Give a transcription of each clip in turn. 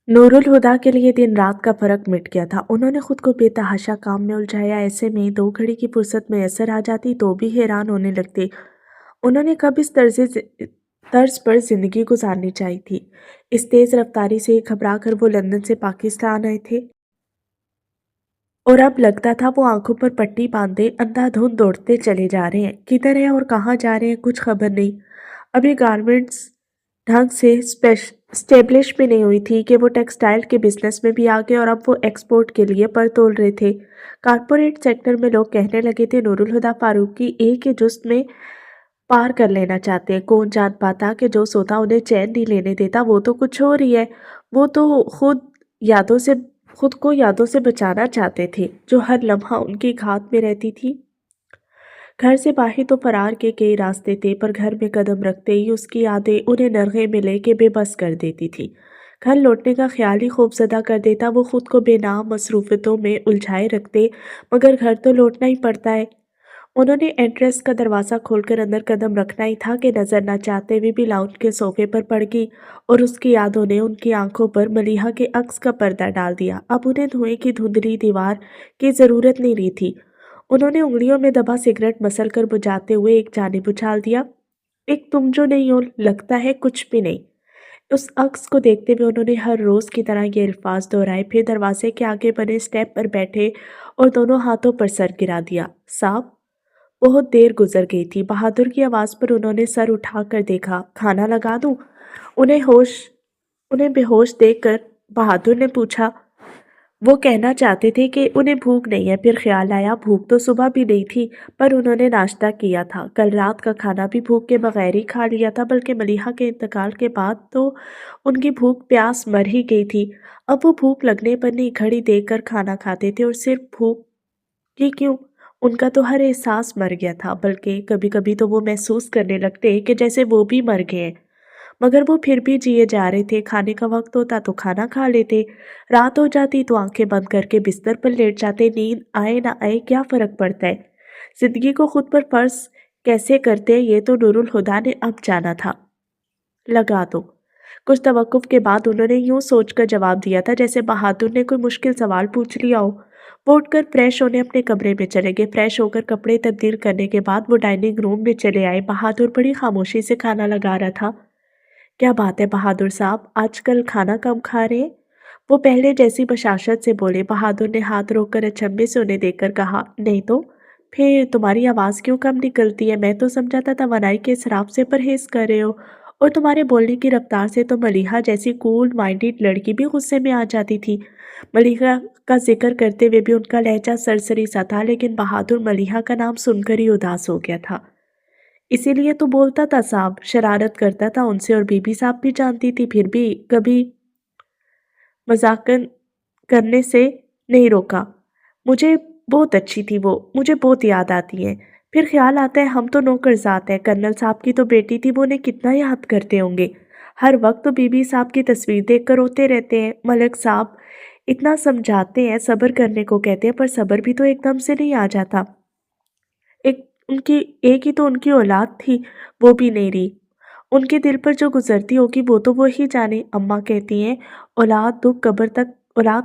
नूरुल हुदा के लिए दिन रात का फर्क मिट गया था। उन्होंने खुद को बेतहाशा काम में उलझाया। ऐसे में दो घड़ी की फुर्सत में असर आ जाती तो भी हैरान होने लगते। उन्होंने कब इस तर्ज पर जिंदगी गुजारनी चाहिए थी। इस तेज रफ्तारी से घबरा कर वो लंदन से पाकिस्तान आए थे और अब लगता था वो आंखों पर पट्टी बांधे अंधाधुंध दौड़ते चले जा रहे हैं। किधर है और कहाँ जा रहे हैं कुछ खबर नहीं। अभी गारमेंट्स ढंग से स्टेब्लिश भी नहीं हुई थी कि वो टेक्सटाइल के बिजनेस में भी आ गए और अब वो एक्सपोर्ट के लिए पर तोल रहे थे। कारपोरेट सेक्टर में लोग कहने लगे थे नूरुल हुदा फारूकी एक ही जुस्त में पार कर लेना चाहते हैं। कौन जान पाता कि जो सोता उन्हें चैन नहीं लेने देता वो तो कुछ और ही है। वो तो यादों से खुद को यादों से बचाना चाहते थे जो हर लम्हा उनकी घात में रहती थी। घर से बाहर तो फरार के कई रास्ते थे पर घर में कदम रखते ही उसकी यादें उन्हें नरगे में लेके बेबस कर देती थी। घर लौटने का ख्याल ही खौफजदा कर देता। वो खुद को बेनाम मसरूफियतों में उलझाए रखते मगर घर तो लौटना ही पड़ता है। उन्होंने एंट्रेंस का दरवाज़ा खोलकर अंदर कदम रखना ही था कि नजर न चाहते हुए भी लाउंज के सोफे पर पड़ गई और उसकी यादों ने उनकी आंखों पर मलिहा के अक्स का पर्दा डाल दिया। अब उन्हें धुएं की धुंधली दीवार की जरूरत नहीं रही थी। उन्होंने उंगलियों में दबा सिगरेट मसल कर बुझाते हुए एक जानिब उछाल दिया। एक तुम जो नहीं हो लगता है कुछ भी नहीं। उस अक्स को देखते हुए उन्होंने हर रोज की तरह ये अल्फाज दोहराए, फिर दरवाजे के आगे बने स्टेप पर बैठे और दोनों हाथों पर सर गिरा दिया। साहब। बहुत देर गुजर गई थी। बहादुर की आवाज पर उन्होंने सर उठाकर देखा। खाना लगा दूं? उन्हें होश उन्हें बेहोश देखकर बहादुर ने पूछा। वो कहना चाहते थे कि उन्हें भूख नहीं है, फिर ख्याल आया भूख तो सुबह भी नहीं थी पर उन्होंने नाश्ता किया था। कल रात का खाना भी भूख के बगैर ही खा लिया था, बल्कि मलिहा के इंतकाल के बाद तो उनकी भूख प्यास मर ही गई थी। अब वो भूख लगने पर नहीं घड़ी देखकर खाना खाते थे और सिर्फ भूख कि क्यों, उनका तो हर एहसास मर गया था। बल्कि कभी कभी तो वो महसूस करने लगते कि जैसे वो भी मर गए हैं। मगर वो फिर भी जिए जा रहे थे। खाने का वक्त होता तो खाना खा लेते, रात हो जाती तो आंखें बंद करके बिस्तर पर लेट जाते। नींद आए ना आए क्या फर्क पड़ता है। जिंदगी को खुद पर फर्ज कैसे करते हैं ये तो नूरुल हुदा ने अब जाना था। लगा दो। कुछ तवक्कुफ के बाद उन्होंने यूं सोचकर जवाब दिया था जैसे बहादुर ने कोई मुश्किल सवाल पूछ लिया हो। वो उठकर फ्रेश होने अपने कमरे में चले गए। फ्रेश होकर कपड़े तब्दील करने के बाद वो डाइनिंग रूम में चले आए। बहादुर बड़ी खामोशी से खाना लगा रहा था। क्या बात है बहादुर साहब, आजकल खाना कम खा रहे हैं? वो पहले जैसी बशाशत से बोले। बहादुर ने हाथ रोककर अचंभे से उन्हें देखकर कहा, नहीं तो फिर तुम्हारी आवाज़ क्यों कम निकलती है? मैं तो समझा था तवानाई के शराब से परहेज कर रहे हो। और तुम्हारे बोलने की रफ्तार से तो मलिहा जैसी कूल माइंडेड लड़की भी गुस्से में आ जाती थी। मलिहा का जिक्र करते हुए भी उनका लहजा सरसरी सा था, लेकिन बहादुर मलिहा का नाम सुनकर ही उदास हो गया था। इसीलिए तो बोलता था साहब, शरारत करता था उनसे और बीबी साहब भी जानती थी, फिर भी कभी मजाकन करने से नहीं रोका। मुझे बहुत अच्छी थी वो, मुझे बहुत याद आती है। फिर ख्याल आता है हम तो नौकरजात हैं। कर्नल साहब की तो बेटी थी, वो उन्हें कितना याद करते होंगे। हर वक्त तो बीबी साहब की तस्वीर देख कर रोते रहते हैं। मलक साहब इतना समझाते हैं, सब्र करने को कहते हैं, पर सब्र भी तो एकदम से नहीं आ जाता। एक उनकी एक ही तो उनकी औलाद थी, वो भी नहीं रही। उनके दिल पर जो गुजरती होगी वो तो वो ही जाने। अम्मा कहती हैं औलाद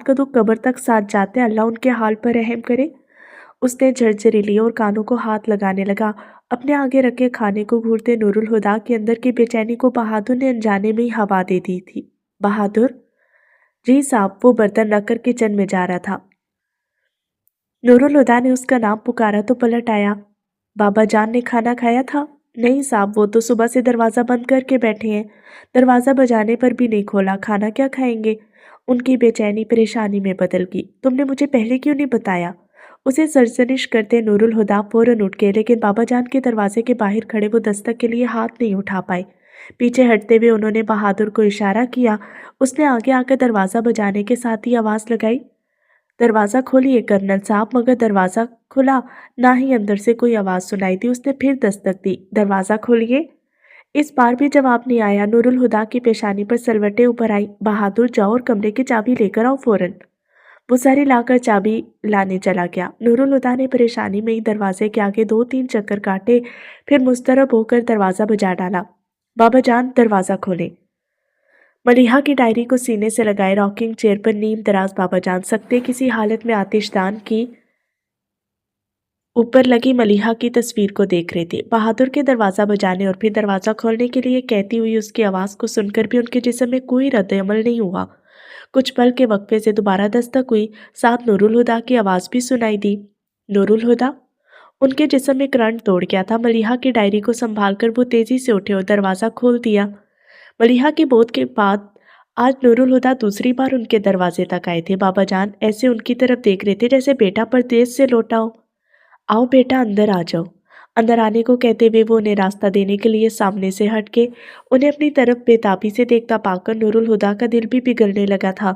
का दुख कब्र तक साथ जाते हैं, अल्लाह उनके हाल पर रहम करे। उसने झरझरी ली और कानों को हाथ लगाने लगा। अपने आगे रखे खाने को घूरते नूरुल हुदा के अंदर की बेचैनी को बहादुर ने अनजाने में ही हवा दे दी थी। बहादुर। जी साहब। वो बर्तन रखकर किचन में जा रहा था। नूरुल हुदा ने उसका नाम पुकारा तो पलट आया। बाबा जान ने खाना खाया था? नहीं साहब, वो तो सुबह से दरवाज़ा बंद करके बैठे हैं। दरवाज़ा बजाने पर भी नहीं खोला। खाना क्या खाएंगे? उनकी बेचैनी परेशानी में बदल गई। तुमने मुझे पहले क्यों नहीं बताया? उसे सरजनिश करते नूरुल हुदा फौरन उठ गए, लेकिन बाबा जान के दरवाजे के बाहर खड़े वो दस्तक के लिए हाथ नहीं उठा पाए। पीछे हटते हुए उन्होंने बहादुर को इशारा किया। उसने आगे आकर दरवाज़ा बजाने के साथ ही आवाज़ लगाई, दरवाज़ा खोलिए कर्नल साहब। मगर दरवाज़ा खुला ना ही अंदर से कोई आवाज़ सुनाई दी। उसने फिर दस्तक दी, दरवाज़ा खोलिए। इस बार भी जवाब नहीं आया। नूरुल हुदा की पेशानी पर सलवटें ऊपर आई। बहादुर जाओ और कमरे की चाबी लेकर आओ फौरन। वो सारी लाकर चाबी लाने चला गया। नूरुल हुदा ने परेशानी में ही दरवाजे के आगे 2-3 चक्कर काटे, फिर मुस्तरब होकर दरवाज़ा बजा डाला। बाबा जान दरवाज़ा खोले। मलिहा की डायरी को सीने से लगाए रॉकिंग चेयर पर नीम दराज बाबा जान सकते किसी हालत में आतिशदान की ऊपर लगी मलिहा की तस्वीर को देख रहे थे। बहादुर के दरवाजा बजाने और फिर दरवाजा खोलने के लिए कहती हुई उसकी आवाज को सुनकर भी उनके जिस्म में कोई रद्द-ए-अमल नहीं हुआ। कुछ पल के वक्फे से दोबारा दस्तक हुई, साथ नूरुल हुदा की आवाज भी सुनाई दी। नूरुल हुदा? उनके जिस्म में करंट दौड़ गया था। मलिहा की डायरी को संभालकर वो तेजी से उठे और दरवाजा खोल दिया। मलिहा की मौत के बाद आज नूरुल हुदा दूसरी बार उनके दरवाजे तक आए थे। बाबा जान ऐसे उनकी तरफ देख रहे थे जैसे बेटा परदेश से लौटा हो। आओ बेटा, अंदर आ जाओ। अंदर आने को कहते हुए वो उन्हें रास्ता देने के लिए सामने से हट के उन्हें अपनी तरफ बेताबी से देखता पाकर नूरुल हुदा का दिल भी पिघलने लगा था।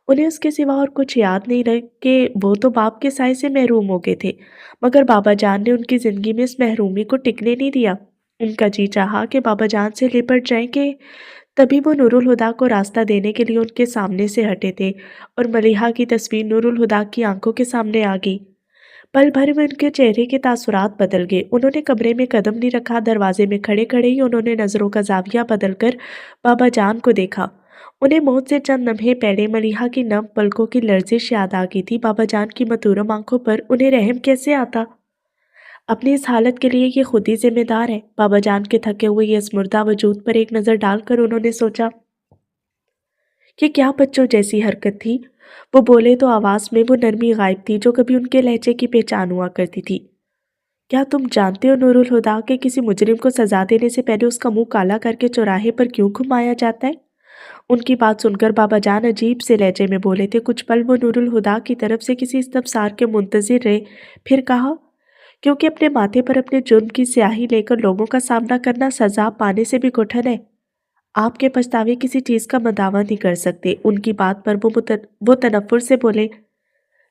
उन्हें उसके सिवा और कुछ याद नहीं रह कि वो तो बाप के साए से महरूम हो गए थे, मगर बाबा जान ने उनकी जिंदगी में इस महरूमी को टिकने नहीं दिया। उनका जी चाहा कि बाबा जान से लिपट जाए कि तभी वो नूरुल हुदा को रास्ता देने के लिए उनके सामने से हटे थे और मलिहा की तस्वीर नूरुल हुदा की आंखों के सामने आ गई। पल भर में उनके चेहरे के तासुरात बदल गए। उन्होंने कमरे में कदम नहीं रखा, दरवाजे में खड़े खड़े ही उन्होंने नजरों का जाविया बदलकर बाबा जान को देखा। उन्हें मौत से चंद लम्हे पहले मलिहा की नम पलकों की लर्जिश याद आ गई थी। बाबा जान की मतूरम आंखों पर उन्हें रहम कैसे आता? अपनी इस हालत के लिए ये खुद ही जिम्मेदार है। बाबा जान के थके हुए इस मुर्दा वजूद पर एक नजर डालकर उन्होंने सोचा कि क्या बच्चों जैसी हरकत थी। वो बोले तो आवाज में वो नरमी गायब थी जो कभी उनके लहजे की पहचान हुआ करती थी। क्या तुम जानते हो नूरुल हुदा के किसी मुजरिम को सजा देने से पहले उसका मुंह काला करके चौराहे पर क्यों घुमाया जाता है? उनकी बात सुनकर बाबा जान अजीब से लहजे में बोले थे। कुछ पल वो नूरुल हुदा की तरफ से किसी इस्तफसार के मुंतजिर रहे, फिर कहा, क्योंकि अपने माथे पर अपने जुर्म की स्याही लेकर लोगों का सामना करना सजा पाने से भी कठिन है। आपके पछतावे किसी चीज का मदावा नहीं कर सकते। उनकी बात पर वो तनफ्फुर से बोले,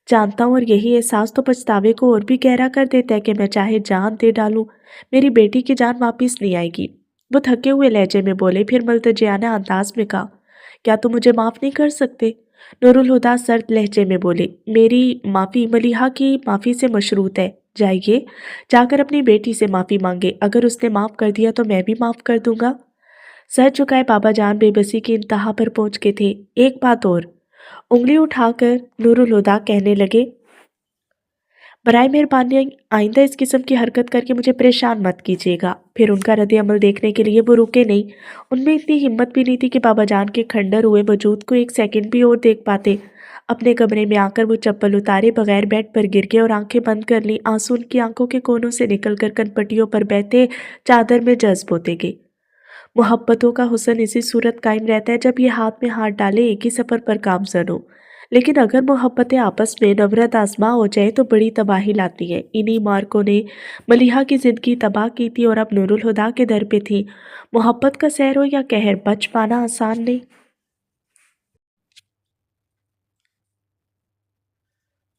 जानता हूँ, और यही एहसास तो पछतावे को और भी गहरा कर देता है कि मैं चाहे जान दे डालूं, मेरी बेटी की जान वापिस नहीं आएगी। वो थके हुए लहजे में बोले, फिर मुल्तजियाना अंदाज में कहा, क्या तुम मुझे माफ नहीं कर सकते? नूरुल हुदा सर्द लहजे में बोले, मेरी माफी मलिहा की माफी से मशरूत है। जाइए, जाकर अपनी बेटी से माफी मांगे। अगर उसने माफ कर दिया तो मैं भी माफ कर दूंगा। सर झुकाए बाबा जान बेबसी की इंतहा पर पहुंच गए थे। एक बात और, उंगली उठाकर नूरुल हुदा कहने लगे, बराए मेहरबानी आइंदा इस किस्म की हरकत करके मुझे परेशान मत कीजिएगा। फिर उनका रद्द अमल देखने के लिए वो रुके नहीं। उनमें इतनी हिम्मत भी नहीं थी कि बाबा जान के खंडर हुए वजूद को एक सेकंड भी और देख पाते। अपने कमरे में आकर वो चप्पल उतारे बगैर बेड पर गिर गए और आंखें बंद कर ली। आंसू उनकी आंखों के कोनों से निकलकर कनपटियों पर बहते चादर में जज्ब होते गए। मोहब्बतों का हुस्न इसी सूरत कायम रहता है जब ये हाथ में हाथ डाले एक ही सफ़र पर गामज़न हो। लेकिन अगर मोहब्बतें आपस में नफरत आजमा हो जाए तो बड़ी तबाही लाती है। इन्हीं मार्कों ने मलिहा की ज़िंदगी तबाह की थी और अब नूरुल हुदा के दर पे थी। मोहब्बत का सहर हो या कहर, बच पाना आसान नहीं।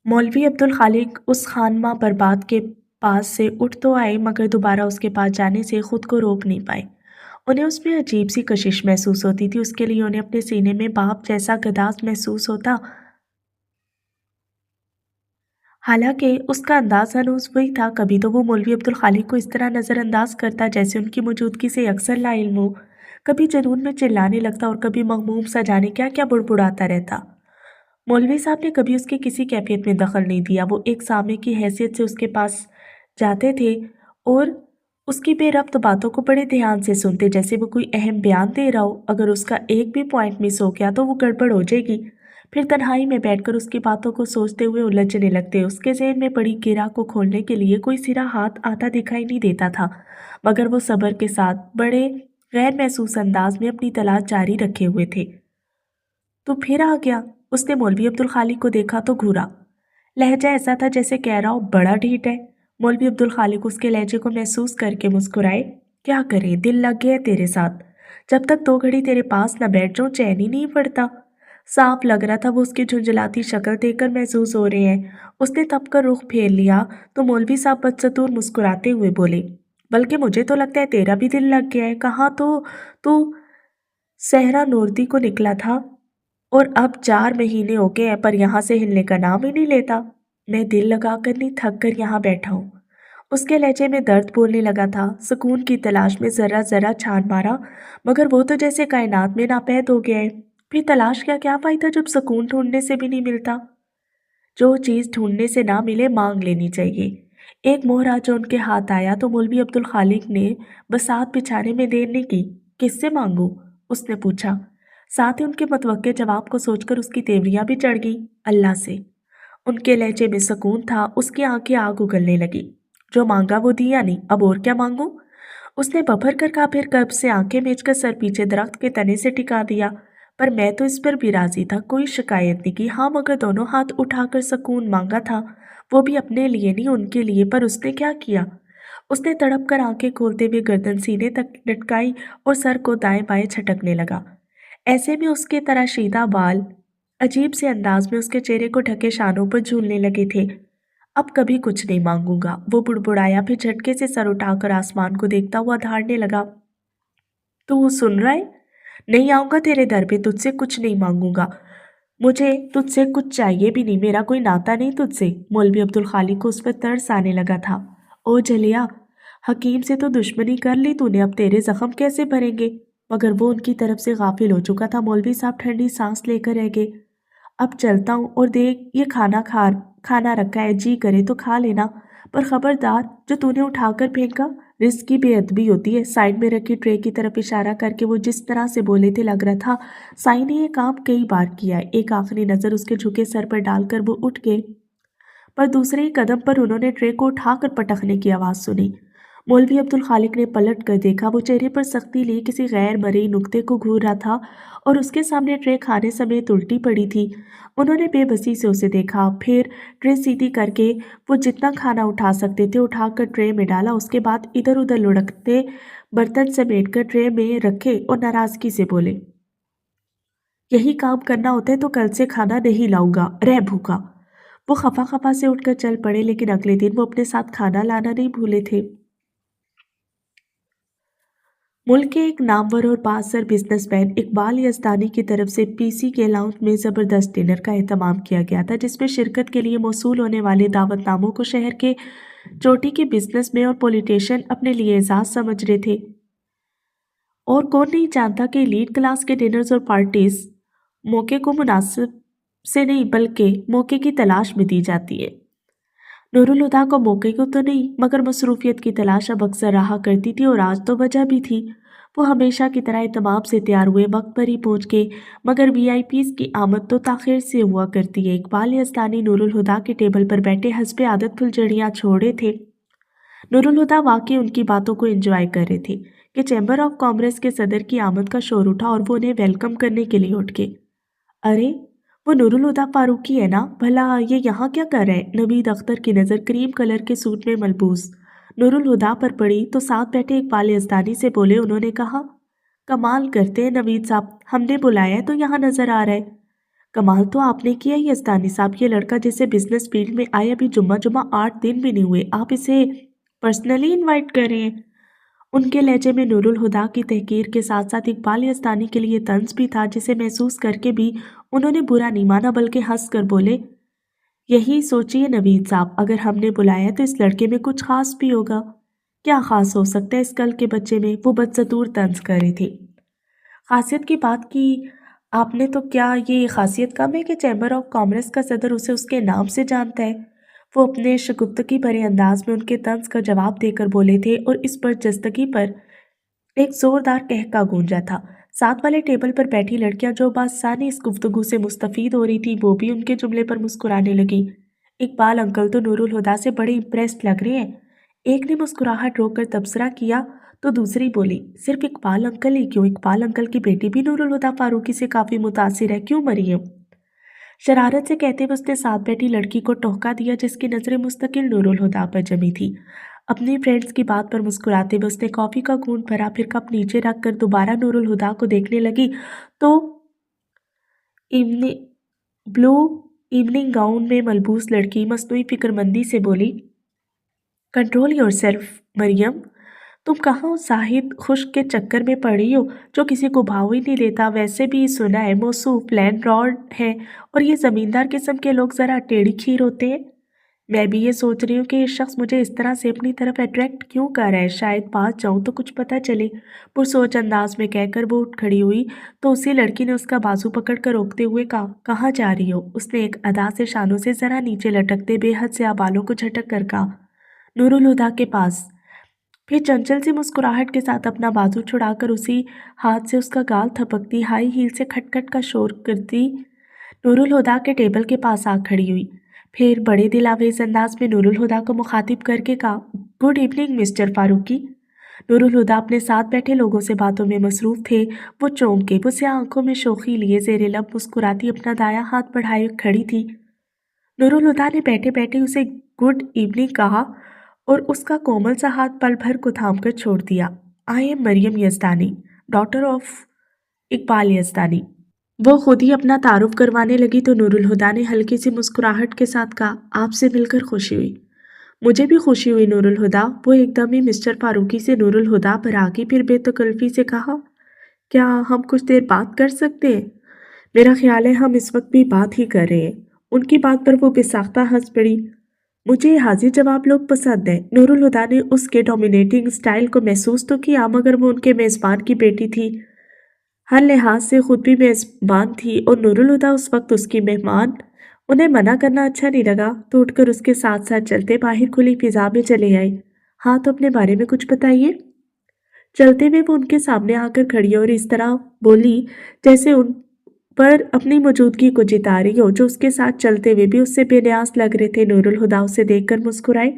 मौलवी अब्दुल खालिक उस खानमा बर्बाद के पास से उठ तो आए, मगर दोबारा उसके पास जाने से खुद को रोक नहीं पाए। उन्हें उसमें अजीब सी कशिश महसूस होती थी। उसके लिए उन्हें अपने सीने में बाप जैसा गदास महसूस होता। हालांकि उसका अंदाज हनूज वही था। कभी तो वो मौलवी अब्दुल खालिक को इस तरह नज़रअंदाज करता जैसे उनकी मौजूदगी से अक्सर लाइल्म हो। कभी जुनून में चिल्लाने लगता और कभी मगमूम सा जाने क्या क्या बुड़बुड़ाता रहता। मौलवी साहब ने कभी उसकी किसी कैफियत में दखल नहीं दिया। वो एक सामे की हैसियत से उसके पास जाते थे और उसकी बेरब्त बातों को बड़े ध्यान से सुनते, जैसे वो कोई अहम बयान दे रहा हो। अगर उसका एक भी पॉइंट मिस हो गया तो वो गड़बड़ हो जाएगी। फिर तन्हाई में बैठकर उसकी बातों को सोचते हुए उलझने लगते। उसके ज़हन में पड़ी गिरह को खोलने के लिए कोई सिरा हाथ आता दिखाई नहीं देता था, मगर वो सब्र के साथ बड़े गैर महसूस अंदाज में अपनी तलाश जारी रखे हुए थे। तो फिर आ गया। उसने मौलवी अब्दुल खालिक को देखा तो घूरा। लहजा ऐसा था जैसे कह रहा हो, बड़ा ढीठ है। मौलवी अब्दुल खालिक उसके लहजे को महसूस करके मुस्कुराए। क्या करें, दिल लग गया है तेरे साथ। जब तक 2 घड़ी तेरे पास न बैठ जाऊं चैन ही नहीं पड़ता। साफ लग रहा था वो उसकी झुंझलाती शक्ल देखकर महसूस हो रहे हैं। उसने तब कर रुख फेर लिया तो मौलवी साहब बदसतूर मुस्कुराते हुए बोले, बल्कि मुझे तो लगता है तेरा भी दिल लग गया है। कहाँ तो तू सहरा नूरदी को निकला था और अब 4 महीने हो गए हैं, पर यहाँ से हिलने का नाम ही नहीं लेता। मैं दिल लगाकर नहीं, थक कर यहाँ बैठा हूँ। اس کے لہجے میں درد بولنے لگا تھا۔ سکون کی تلاش میں ذرا ذرا چھان مارا، مگر وہ تو جیسے کائنات میں ناپید ہو گیا ہے۔ پھر تلاش کا کیا فائدہ جب سکون ڈھونڈنے سے بھی نہیں ملتا؟ جو چیز ڈھونڈنے سے نہ ملے مانگ لینی چاہیے۔ ایک مہرا جو ان کے ہاتھ آیا تو مولوی عبدالخالق نے بساط بچھانے میں دیر نہیں کی۔ کس سے مانگوں؟ اس نے پوچھا۔ ساتھ ہی ان کے متوقع جواب کو سوچ کر اس کی تیوریاں بھی چڑھ گئی۔ اللہ سے۔ ان کے لہجے میں سکون تھا، اس کی آنکھیں آگ اگلنے لگی۔ جو مانگا وہ دیا نہیں، اب اور کیا مانگوں؟ اس نے ببھر کر کہا، پھر کب سے آنکھیں میچ کر سر پیچھے درخت کے تنے سے ٹکا دیا۔ پر میں تو اس پر بھی راضی تھا، کوئی شکایت نہیں کی۔ ہاں مگر دونوں ہاتھ اٹھا کر سکون مانگا تھا، وہ بھی اپنے لیے نہیں ان کے لیے۔ پر اس نے کیا کیا؟ اس نے تڑپ کر آنکھیں کھولتے ہوئے گردن سینے تک لٹکائی اور سر کو دائیں بائیں چھٹکنے لگا۔ ایسے میں اس کے تراشیدہ بال عجیب سے انداز میں اس کے چہرے کو ڈھکے شانوں پر جھولنے لگے تھے۔ اب کبھی کچھ نہیں مانگوں گا، وہ بڑبڑایا، پھر جھٹکے سے سر اٹھا کر آسمان کو دیکھتا ہوا دھاڑنے لگا۔ تو سن رہا ہے؟ نہیں آؤں گا تیرے در پہ، تجھ سے کچھ نہیں مانگوں گا۔ مجھے تجھ سے کچھ چاہیے بھی نہیں، میرا کوئی ناتا نہیں تجھ سے۔ مولوی عبدالخالق کو اس پر ترس آنے لگا تھا۔ او جلیا، حکیم سے تو دشمنی کر لی تو نے، اب تیرے زخم کیسے بھریں گے؟ مگر وہ ان کی طرف سے غافل ہو چکا تھا۔ مولوی صاحب ٹھنڈی سانس لے کر رہ گئے۔ اب چلتا ہوں، اور دیکھ یہ کھانا رکھا ہے، جی کرے تو کھا لینا، پر خبردار جو تو نے اٹھا کر پھینکا۔ رزق کی بے ادبی ہوتی ہے۔ سائڈ میں رکھی ٹرے کی طرف اشارہ کر کے وہ جس طرح سے بولے تھے لگ رہا تھا سائی نے یہ کام کئی بار کیا ہے۔ ایک آخری نظر اس کے جھکے سر پر ڈال کر وہ اٹھ گئے، پر دوسرے ہی قدم پر انہوں نے ٹرے کو اٹھا کر پٹکنے کی آواز سنی۔ مولوی عبدالخالق نے پلٹ کر دیکھا، وہ چہرے پر سختی لیے کسی غیر مرئی نکتے کو گھور رہا تھا اور اس کے سامنے ٹرے کھانے سمیت الٹی پڑی تھی۔ انہوں نے بے بسی سے اسے دیکھا، پھر ٹرے سیدھی کر کے وہ جتنا کھانا اٹھا سکتے تھے اٹھا کر ٹرے میں ڈالا۔ اس کے بعد ادھر ادھر لڑکتے برتن سمیٹ کر ٹرے میں رکھے اور ناراضگی سے بولے، یہی کام کرنا ہوتا ہے تو کل سے کھانا نہیں لاؤں گا، رہ بھوکا۔ وہ خفا خفا سے اٹھ کر چل پڑے، لیکن اگلے دن وہ اپنے ساتھ کھانا لانا نہیں بھولے تھے۔ ملک کے ایک نامور اور بااثر بزنس مین اقبال یزدانی کی طرف سے پی سی کے لاؤنج میں زبردست ڈنر کا اہتمام کیا گیا تھا، جس میں شرکت کے لیے موصول ہونے والے دعوت ناموں کو شہر کے چوٹی کے بزنس مین اور پولیٹیشین اپنے لیے اعزاز سمجھ رہے تھے۔ اور کون نہیں جانتا کہ ایلیٹ کلاس کے ڈنرز اور پارٹیز موقع کو مناسب سے نہیں بلکہ موقع کی تلاش میں دی جاتی ہے۔ نور الہدیٰ کو موقع کو تو نہیں مگر مصروفیت کی تلاش اب اکثر رہا کرتی تھی، اور آج تو وجہ بھی تھی۔ وہ ہمیشہ کی طرح اہتمام سے تیار ہوئے، وقت پر ہی پہنچ گئے، مگر وی آئی پیز کی آمد تو تاخیر سے ہوا کرتی ہے۔ اقبال یزدانی نور الہدیٰ کے ٹیبل پر بیٹھے حسب عادت پھلجھڑیاں چھوڑے تھے۔ نور الہدیٰ واقعی ان کی باتوں کو انجوائے کر رہے تھے کہ چیمبر آف کامرس کے صدر کی آمد کا شور اٹھا اور وہ انہیں ویلکم کرنے کے لیے اٹھ گئے۔ ارے وہ نور الہدیٰ فاروقی ہے نا؟ بھلا یہ یہاں کیا کر رہے ہیں؟ نوید اختر کی نظر کریم کلر کے سوٹ میں ملبوس نور الہدیٰ پر پڑی تو ساتھ بیٹھے اقبال یزدانی سے بولے۔ انہوں نے کہا، کمال کرتے ہیں نوید صاحب، ہم نے بلایا ہے تو یہاں نظر آ رہا ہے۔ کمال تو آپ نے کیا یزدانی صاحب، یہ لڑکا جسے بزنس فیلڈ میں آئے ابھی جمعہ 8 دن بھی نہیں ہوئے، آپ اسے پرسنلی انوائٹ کر رہے ہیں؟ ان کے لہجے میں نور الہدیٰ کی تحقیر کے ساتھ ساتھ اقبال یزدانی کے لیے طنز بھی تھا، جسے محسوس کر کے بھی انہوں نے برا نہیں مانا بلکہ ہنس کر بولے، یہی سوچیے نوید صاحب، اگر ہم نے بلایا تو اس لڑکے میں کچھ خاص بھی ہوگا۔ کیا خاص ہو سکتا ہے اس کل کے بچے میں؟ وہ بدستور طنز کر رہے تھے۔ خاصیت کی بات کی آپ نے تو کیا یہ خاصیت کم ہے کہ چیمبر آف کامرس کا صدر اسے اس کے نام سے جانتا ہے؟ وہ اپنے شگفتگی بھرے انداز میں ان کے طنز کا جواب دے کر بولے تھے، اور اس برجستگی پر ایک زوردار قہقہ گونجا تھا۔ ساتھ والے ٹیبل پر بیٹھی لڑکیاں جو بآسانی اس گفتگو سے مستفید ہو رہی تھی، وہ بھی ان کے جملے پر مسکرانے لگی۔ اقبال انکل تو نور الہدیٰ سے بڑے امپریسڈ لگ رہے ہیں۔ ایک نے مسکراہٹ روک کر تبصرہ کیا تو دوسری بولی، صرف اقبال انکل ہی کیوں، اقبال انکل کی بیٹی بھی نور الہدیٰ فاروقی سے کافی متاثر ہے، کیوں مریم؟ شرارت سے کہتے ہوئے اس نے ساتھ بیٹھی لڑکی کو ٹوکا دیا جس کی نظریں مستقل نور الہدیٰ پر جمی تھی۔ اپنی فرینڈز کی بات پر مسکراتے ہوئے اس نے کافی کا گھونٹ بھرا، پھر کپ نیچے رکھ کر دوبارہ نور الہدیٰ کو دیکھنے لگی تو بلو ایوننگ گاؤن میں ملبوس لڑکی مصنوعی فکرمندی سے بولی، کنٹرول یور سیلف مریم، تم کہاں زاہد خشک کے چکر میں پڑی ہو جو کسی کو بھاؤ ہی نہیں دیتا؟ ویسے بھی سنا ہے موصوف لینڈ لارڈ ہے اور یہ زمیندار قسم کے لوگ ذرا ٹیڑھی کھیر ہوتے ہیں۔ मैं भी ये सोच रही हूँ कि ये शख्स मुझे इस तरह से अपनी तरफ अट्रैक्ट क्यों कर रहा है, शायद पास जाऊँ तो कुछ पता चले। पुरसोच अंदाज में कहकर वो उठ खड़ी हुई तो उसी लड़की ने उसका बाजू पकड़कर रोकते हुए कहा, कहाँ जा रही हो? उसने एक अदा से शानों से जरा नीचे लटकते बेहद से बालों को झटक कर कहा, नूरुल हुदा के पास। फिर चंचल सी मुस्कुराहट के साथ अपना बाजू छुड़ाकर उसी हाथ से उसका गाल थपकती हाई हील से खटखट का शोर करती नूरुल हुदा के टेबल के पास आ खड़ी हुई। फिर बड़े दिलावेज अंदाज में नूरुल हुदा को मुखातिब करके कहा, good evening mister Farooqui. Noorul Huda अपने साथ बैठे लोगों से बातों में मसरूफ थे। वो चौंक के उसे आंखों में शोखी लिए जेरे लब मुस्कुराती अपना दायां हाथ बढ़ाए खड़ी थी। नूरुल हुदा ने बैठे बैठे उसे गुड इवनिंग कहा और उसका कोमल सा हाथ पल भर को थामकर छोड़ दिया। I am Maryam Yazdani, daughter of Iqbal Yazdani. वो खुद ही अपना तारुफ करवाने लगी तो नूरुल हुदा ने हल्की सी मुस्कुराहट के साथ कहा, आपसे मिलकर खुशी हुई। मुझे भी खुशी हुई नूरुल हुदा। वो एकदम ही मिस्टर फारूकी से नूरुल हुदा पर आगी फिर बेतकल्फी से कहा, क्या हम कुछ देर बात कर सकते हैं? मेरा ख्याल है हम इस वक्त भी बात ही कर रहे हैं। उनकी बात पर वो बेसाख्ता हंस पड़ी। मुझे हाजिर जवाब लोग पसंद हैं। नूरुल हुदा ने उसके डोमिनेटिंग स्टाइल को महसूस तो किया, मगर वो उनके मेज़बान की बेटी थी, हर लिहाज से खुद भी मेज़बान थी और नूरुल हुदा उस वक्त उसकी मेहमान। उन्हें मना करना अच्छा नहीं लगा तो उठकर उसके साथ साथ चलते बाहर खुली फिजा में चले आए। हाँ, तो अपने बारे में कुछ बताइए। चलते हुए वो उनके सामने आकर खड़ी और इस तरह बोली जैसे उन पर अपनी मौजूदगी को जिता रही हो। जो उसके साथ चलते हुए भी उससे बेनियाज लग रहे थे। नूरुल हुदा उसे देखकर मुस्कुराए।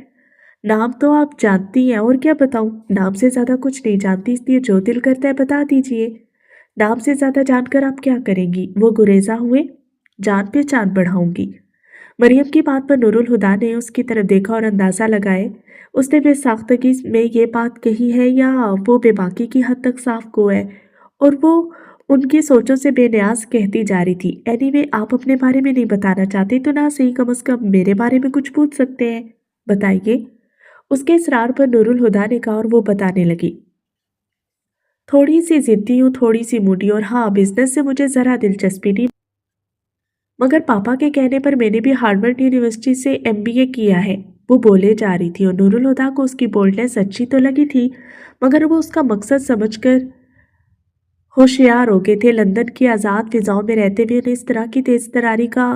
नाम तो आप जानती हैं, और क्या बताऊं? नाम से ज्यादा कुछ नहीं जानती, इसलिए जो दिल करता है बता दीजिए। नाम से ज्यादा जानकर आप क्या करेंगी? वो गुरेजा हुए। जान पे जान बढ़ाऊंगी। मरियम की बात पर नूरुल हुदा ने उसकी तरफ देखा और अंदाजा लगाए उसने बेसाख्तगी में ये बात कही है या वो बेबाकी की हद तक साफ गो है और वो उनकी सोचों से बेनियाज कहती जा रही थी। एनीवे, आप अपने बारे में नहीं बताना चाहते तो ना सही, कम से कम मेरे बारे में कुछ पूछ सकते हैं। बताइए। उसके इसरार पर नूरुल हुदा ने कहा और वो बताने लगी। थोड़ी सी जिद्दी हूँ, थोड़ी सी मूडी, और हाँ, बिजनेस से मुझे ज़रा दिलचस्पी नहीं, मगर पापा के कहने पर मैंने भी हार्वर्ड यूनिवर्सिटी से एमबीए किया है। वो बोले जा रही थी और नूरुल हुदा को उसकी बोल्डनेस अच्छी तो लगी थी, मगर वो उसका मकसद समझकर होशियार हो गए थे। लंदन की आज़ाद फिजाओं में रहते हुए उन्हें इस तरह की तेज तरारी का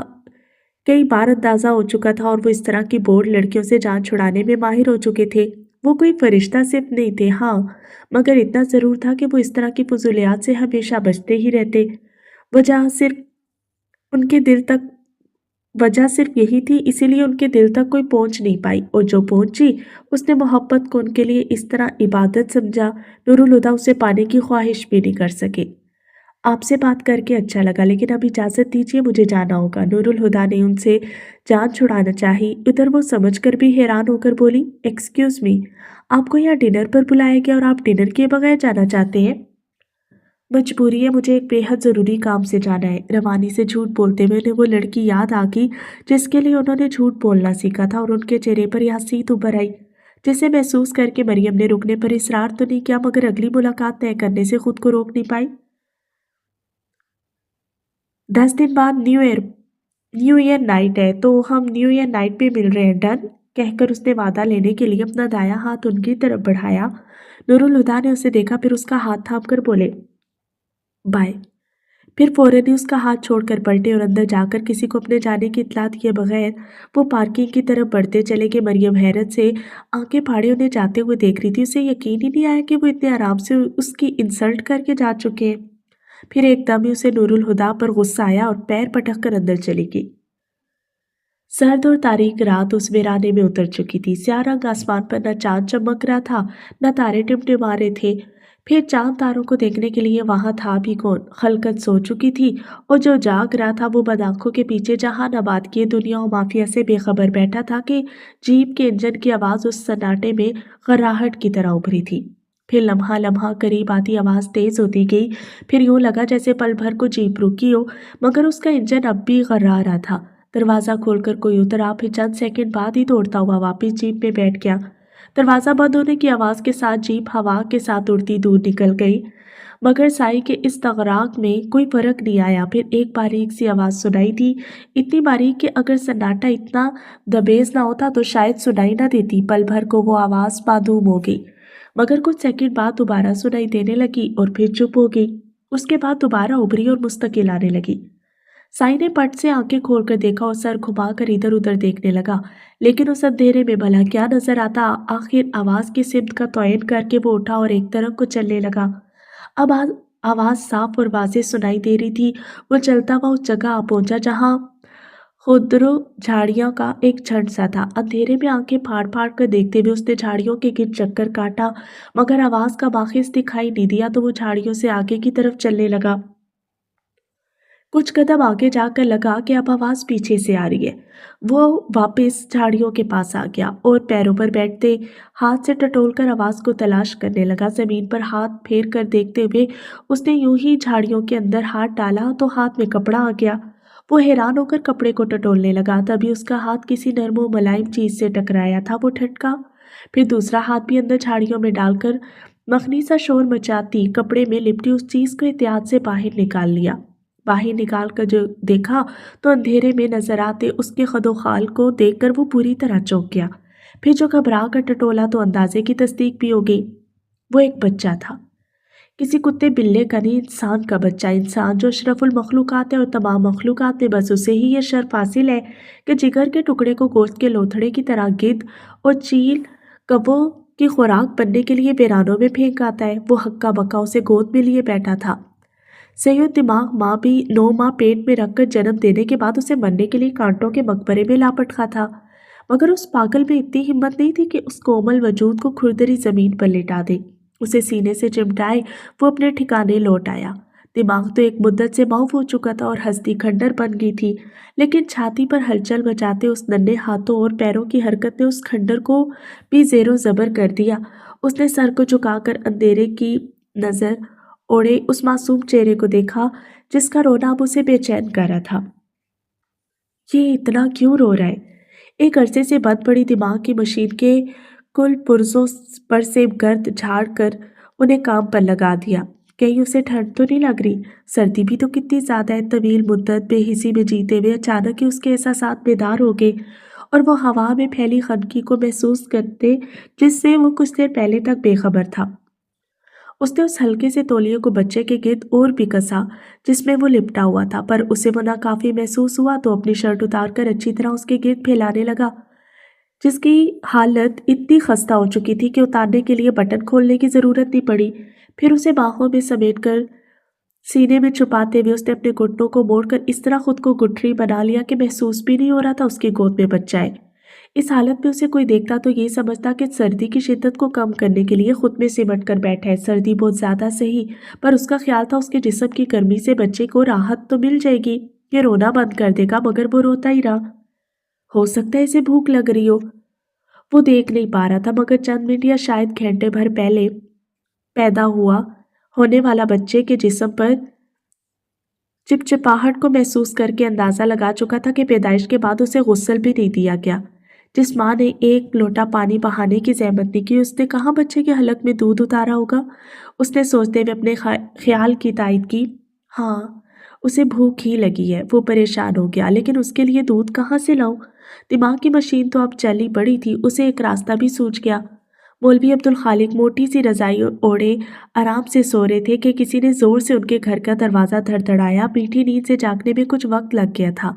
कई बार अंदाजा हो चुका था और वो इस तरह की बोल्ड लड़कियों से जान छुड़ाने में माहिर हो चुके थे। वो कोई फरिश्ता सिर्फ नहीं थे, हाँ, मगर इतना ज़रूर था कि वो इस तरह की फजूलियात से हमेशा बचते ही रहते। वजह सिर्फ उनके दिल तक वजह सिर्फ यही थी, इसीलिए उनके दिल तक कोई पहुंच नहीं पाई, और जो पहुंची उसने मोहब्बत को उनके लिए इस तरह इबादत समझा, नूरुल हुदा उसे पाने की ख्वाहिश भी नहीं कर सके। आपसे बात करके अच्छा लगा, लेकिन अब इजाज़त दीजिए, मुझे जाना होगा। नूरुल हुदा ने उनसे जान छुड़ाना चाही। उधर वो समझकर भी हैरान होकर बोली, एक्सक्यूज़ मी, आपको यहाँ डिनर पर बुलाया गया और आप डिनर किए बगैर जाना चाहते हैं? मजबूरी है, मुझे एक बेहद ज़रूरी काम से जाना है। रवानी से झूठ बोलते हुए उन्हें वो लड़की याद आ गई जिसके लिए उन्होंने झूठ बोलना सीखा था और उनके चेहरे पर हंसी उभर आई, जिसे महसूस करके मरियम ने रुकने पर इसरार तो नहीं किया, मगर अगली मुलाकात तय करने से खुद को रोक नहीं पाई। 10 दिन बाद न्यू ईयर नाइट है, तो हम न्यू ईयर नाइट पे मिल रहे हैं, डन? कहकर उसने वादा लेने के लिए अपना दायां हाथ उनकी तरफ बढ़ाया। नूरुल हुदा ने उसे देखा, फिर उसका हाथ थाम कर बोले, बाय। फिर फौरन ही उसका हाथ छोड़कर पलटे और अंदर जाकर किसी को अपने जाने की इत्तला दिए बगैर वो पार्किंग की तरफ बढ़ते चले गए। मरियम हैरत से आंखें फाड़े उन्हें जाते हुए देख रही थी। उसे यकीन ही नहीं आया कि वो इतने आराम से उसकी इंसल्ट करके जा चुके हैं। फिर एकदम ही उसे नूरुल हुदा पर गुस्सा आया और पैर पटक कर अंदर चली गई। सर्द और तारीक रात उस वीराने में उतर चुकी थी। स्याह रंग आसमान पर न चांद चमक रहा था, न तारे टिमटिमा रहे थे। फिर चांद तारों को देखने के लिए वहां था भी कौन? खलकत सो चुकी थी और जो जाग रहा था वो बद आंखों के पीछे जहान आबाद किए दुनिया और माफिया से बेखबर बैठा था कि जीप के इंजन की आवाज़ उस सन्नाटे में गर्राहट की तरह उभरी थी। फिर लम्हा लम्हा करीब आती आवाज़ तेज होती गई। फिर यूं लगा जैसे पल भर को जीप रुकी हो, मगर उसका इंजन अब भी गर्रा रहा था। दरवाज़ा खोलकर कोई उतरा, फिर चंद सेकंड बाद ही दौड़ता हुआ वापस जीप में बैठ गया। दरवाज़ा बंद होने की आवाज़ के साथ जीप हवा के साथ उड़ती दूर निकल गई। मगर साई के इस तगराक में कोई फर्क नहीं आया। फिर एक बारीक सी आवाज़ सुनाई दी, इतनी बारीक कि अगर सन्नाटा इतना दबेज ना होता तो शायद सुनाई ना देती। पल भर को वो आवाज़ मासूम हो गई, मगर कुछ सेकंड बाद दोबारा सुनाई देने लगी और फिर चुप हो गई। उसके बाद दोबारा उभरी और मुस्तकिल आने लगी। साई ने पट से आंखें खोलकर देखा और सर घुमाकर इधर उधर देखने लगा, लेकिन उस अंधेरे में भला क्या नजर आता। आखिर आवाज़ की सिमत का तयन करके वो उठा और एक तरफ को चलने लगा। अब आवाज़ साफ और वाज़ेह सुनाई दे रही थी। वो चलता हुआ उस जगह आ पहुंचा जहाँ खुदरो झाड़ियों का एक झंड सा था। अंधेरे में आंखें फाड़ फाड़ कर देखते हुए उसने झाड़ियों के गिर्द चक्कर काटा, मगर आवाज़ का बाखिस दिखाई नहीं दिया तो वो झाड़ियों से आगे की तरफ चलने लगा। कुछ कदम आगे जाकर लगा कि अब आवाज़ पीछे से आ रही है। वो वापस झाड़ियों के पास आ गया और पैरों पर बैठते हाथ से टटोलकर आवाज़ को तलाश करने लगा। ज़मीन पर हाथ फेर कर देखते हुए उसने यूं ही झाड़ियों के अंदर हाथ डाला तो हाथ में कपड़ा आ गया। वो हैरान होकर कपड़े को टटोलने लगा, तभी उसका हाथ किसी नरम व मुलायम चीज़ से टकराया था। वो ठटका, फिर दूसरा हाथ भी अंदर झाड़ियों में डालकर मखनी सा शोर मचाती कपड़े में लिपटी उस चीज़ को एहतियात से बाहर निकाल लिया। बाहर निकाल कर जो देखा तो अंधेरे में नजर आते उसके खदोखाल को देखकर वो पूरी तरह चौंक गया। फिर जो घबरा कर टटोला तो अंदाजे की तस्दीक भी हो गई। वो एक बच्चा था, किसी कुत्ते बिल्ले का नहीं, इंसान का बच्चा। इंसान जो अशरफुल मखलूकात है और तमाम मखलूकात में बस उसे ही ये शर्फ हासिल है कि जिगर के टुकड़े को गोश्त के लोथड़े की तरह गिद्ध और चील कब्बों की खुराक बनने के लिए वीरानों में फेंक आता है। वो हक्का बक्का उसे गोद में लिए बैठा था। सही दिमाग माँ भी 9 माह पेट में रखकर जन्म देने के बाद उसे मरने के लिए कांटों के मकबरे में लापटका था, मगर उस पागल में इतनी हिम्मत नहीं थी कि उस कोमल वजूद को खुरदरी जमीन पर लेटा दे, उसे सीने से चिमटाए। वो अपने ठिकाने लौट आया। दिमाग तो एक मुद्दत से माऊफ हो चुका था और हस्ती खंडर बन गई थी, लेकिन छाती पर हलचल मचाते उस नन्हे हाथों और पैरों की हरकत ने उस खंडर को भी जेरो जबर कर दिया। उसने सर को झुकाकर अंधेरे की नजर ओढ़े उस मासूम चेहरे को देखा जिसका रोना अब उसे बेचैन कर रहा था। ये इतना क्यों रो रहा है? एक अरसे से बंद पड़ी दिमाग की मशीन के कुल पुर्जों पर से गर्द झाड़ कर उन्हें काम पर लगा दिया। कहीं उसे ठंड तो नहीं लग रही? सर्दी भी तो कितनी ज़्यादा है। तवील मुद्दत बेहिसी में जीते हुए अचानक ही उसके एहसासात बेदार हो गए और वो हवा में फैली खनकी को महसूस करते जिससे वो कुछ देर पहले तक बेखबर था। उसने उस हल्के से तौलिए को बच्चे के गिर्द और भी कसा जिसमें वो लिपटा हुआ था, पर उसे वो नाकाफी महसूस हुआ तो अपनी शर्ट उतारकर अच्छी तरह उसके गिर्द फैलाने लगा, जिसकी हालत इतनी खस्ता हो चुकी थी कि उतारने के लिए बटन खोलने की ज़रूरत नहीं पड़ी। फिर उसे बाहों में समेटकर सीने में छुपाते हुए उसने अपने घुटनों को मोड़कर इस तरह खुद को गुठरी बना लिया कि महसूस भी नहीं हो रहा था उसकी गोद में बच्चा है। इस हालत में उसे कोई देखता तो ये समझता कि सर्दी की शिद्दत को कम करने के लिए खुद में सिमट कर बैठा है। सर्दी बहुत ज़्यादा सही, पर उसका ख्याल था उसके जिस्म की गर्मी से बच्चे को राहत तो मिल जाएगी। ये रोना बंद कर देगा, मगर वो रोता ही रहा। हो सकता है इसे भूख लग रही हो। वो देख नहीं पा रहा था, मगर चंद मिनट या शायद घंटे भर पहले पैदा हुआ होने वाला बच्चे के जिस्म पर चिपचिपाहट को महसूस करके अंदाज़ा लगा चुका था कि पैदाइश के बाद उसे गुस्ल भी नहीं दिया गया। जिस माँ ने एक लोटा पानी बहाने की जहमत नहीं की, उसने कहाँ बच्चे के हलक में दूध उतारा होगा। उसने सोचते हुए अपने ख्याल की तायद की। हाँ, उसे भूख ही लगी है। वो परेशान हो गया, लेकिन उसके लिए दूध कहाँ से लाऊं? दिमाग की मशीन तो अब चली पड़ी थी। उसे एक रास्ता भी सूझ गया। मौलवी अब्दुल खालिक मोटी सी रजाई ओढ़े आराम से सो रहे थे कि किसी ने जोर से उनके घर का दरवाज़ा धड़धड़ाया। मीठी नींद से जागने में कुछ वक्त लग गया था।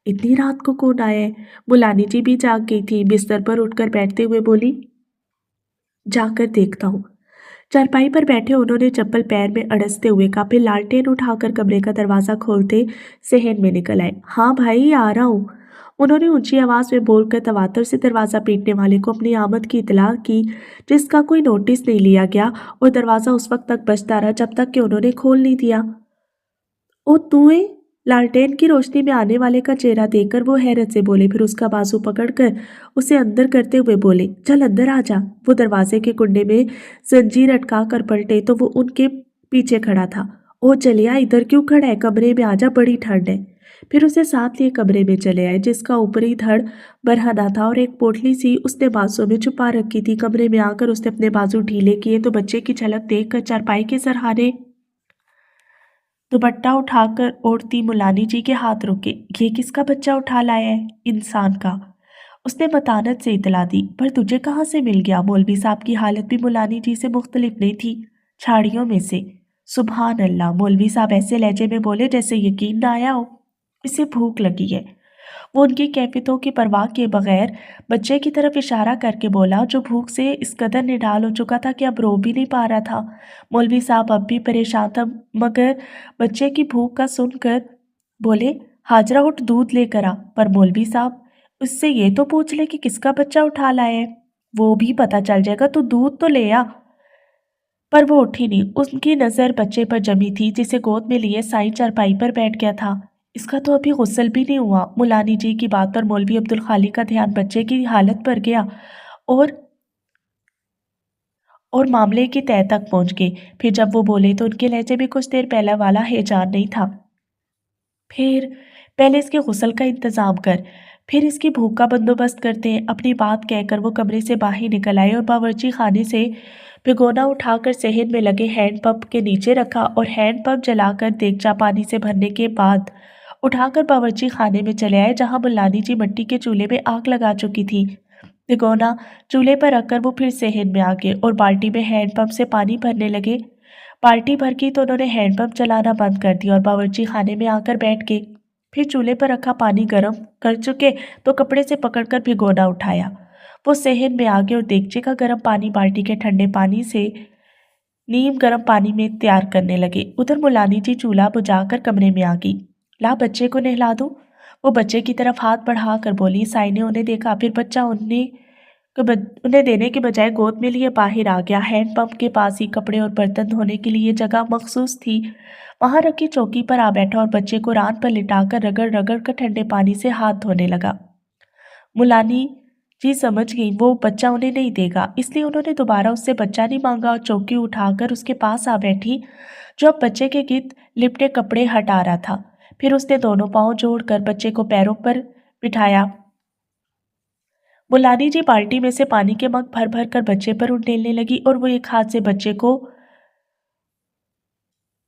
इतनी रात को कौन आया है? मुलानी जी भी जाग गई थी। बिस्तर पर उठकर बैठते हुए बोली, जाकर देखता हूँ। चारपाई पर बैठे उन्होंने चप्पल पैर में अड़सते हुए कहा, फिर लालटेन उठाकर कमरे का दरवाज़ा खोलते सहन में निकल आए। हाँ भाई, आ रहा हूँ, उन्होंने ऊंची आवाज़ में बोलकर तवातर से दरवाज़ा पीटने वाले को अपनी आमद की इतला की, जिसका कोई नोटिस नहीं लिया गया और दरवाज़ा उस वक्त तक बजता रहा जब तक कि उन्होंने खोल नहीं दिया। ओ तू है? लालटेन की रोशनी में आने वाले का चेहरा देखकर वो हैरत से बोले, फिर उसका बाजू पकड़कर उसे अंदर करते हुए बोले, चल अंदर आ जा। वो दरवाजे के कुंडे में जंजीर अटका कर पलटे तो वो उनके पीछे खड़ा था। ओ चलिया, इधर क्यों खड़ा है? कमरे में आजा, बड़ी ठंड है। फिर उसे साथ लिए कमरे में चले आए, जिसका ऊपरी धड़ बरहना था और एक पोटली सी उसने बांसों में छुपा रखी थी। कमरे में आकर उसने अपने बाजू ढीले किए तो बच्चे की झलक देखकर चारपाई के सहारे दुपट्टा उठाकर ओढ़ती मुलानी जी के हाथ रुके। ये किसका बच्चा उठा लाया है? इंसान का, उसने मतानत से इतला दी। पर तुझे कहाँ से मिल गया? मौलवी साहब की हालत भी मुलानी जी से मुख्तलिफ नहीं थी। झाड़ियों में से। सुभान अल्लाह, मौलवी साहब ऐसे लहजे में बोले जैसे यकीन ना आया हो। इसे भूख लगी है। वो उनकी कैफियतों की परवाह किए बगैर बच्चे की तरफ इशारा करके बोला, जो भूख से इस कदर निढाल हो चुका था कि अब रो भी नहीं पा रहा था। मौलवी साहब अब भी परेशान था, मगर बच्चे की भूख का सुनकर बोले, हाजरा उठ दूध लेकर आ। पर मौलवी साहब, उससे ये तो पूछ ले कि किसका बच्चा उठा लाया है। वो भी पता चल जाएगा, तू दूध तो ले आ। पर वो उठी नहीं। उनकी नज़र बच्चे पर जमी थी, जिसे गोद में लिए साईं चारपाई पर बैठ गया था। इसका तो अभी गुस्ल भी नहीं हुआ। मुलानी जी की बात पर मौलवी अब्दुल खालिक का ध्यान बच्चे की हालत पर गया और मामले की तह तक पहुंच गए। फिर जब वो बोले तो उनके लहजे में कुछ देर पहले वाला हैजान नहीं था। फिर पहले इसके गुस्ल का इंतजाम कर, फिर इसकी भूख का बंदोबस्त करते हैं। अपनी बात कहकर वो कमरे से बाहर निकल आए और बावर्ची खाने से भिगोना उठाकर सहन में लगे हैंड पंप के नीचे रखा और हैंड पंप जलाकर देगचा पानी से भरने के बाद उठाकर बावर्ची खाने में चले आए, जहां मुलानी जी मिट्टी के चूल्हे में आग लगा चुकी थी। भिगोना चूल्हे पर रखकर वो फिर सहन में आ गए और बाल्टी में हैंड पंप से पानी भरने लगे। बाल्टी भर की तो उन्होंने हैंडपंप चलाना बंद कर दिया और बावर्ची खाने में आकर बैठ गए। फिर चूल्हे पर रखा पानी गर्म कर चुके तो कपड़े से पकड़कर भिगोना उठाया। वो सहन में आ गए और देगचे का गर्म पानी बाल्टी के ठंडे पानी से नीम गर्म पानी में तैयार करने लगे। उधर मुलानी जी चूल्हा बुझाकर कमरे में आ गई। ला बच्चे को नहला दूं? वो बच्चे की तरफ हाथ बढ़ा कर बोली। साई ने उन्हें देखा, फिर बच्चा उन्हें देने के बजाय गोद में लिए बाहर आ गया। हैंड पंप के पास ही कपड़े और बर्तन धोने के लिए जगह मखसूस थी। वहां रखी चौकी पर आ बैठा और बच्चे को रान पर लिटाकर रगड़ रगड़ कर ठंडे पानी से हाथ धोने लगा। मुलानी जी समझ गई वो बच्चा उन्हें नहीं देगा, इसलिए उन्होंने दोबारा उससे बच्चा नहीं मांगा और चौकी उठाकर उसके पास आ बैठी, जो अब बच्चे के गिर्द लिपटे कपड़े हटा रहा था। फिर उसने दोनों पांव जोड़कर बच्चे को पैरों पर बिठाया। मुलानी जी बाल्टी में से पानी के मग भर भर कर बच्चे पर उंडेलने लगी और वो एक हाथ से बच्चे को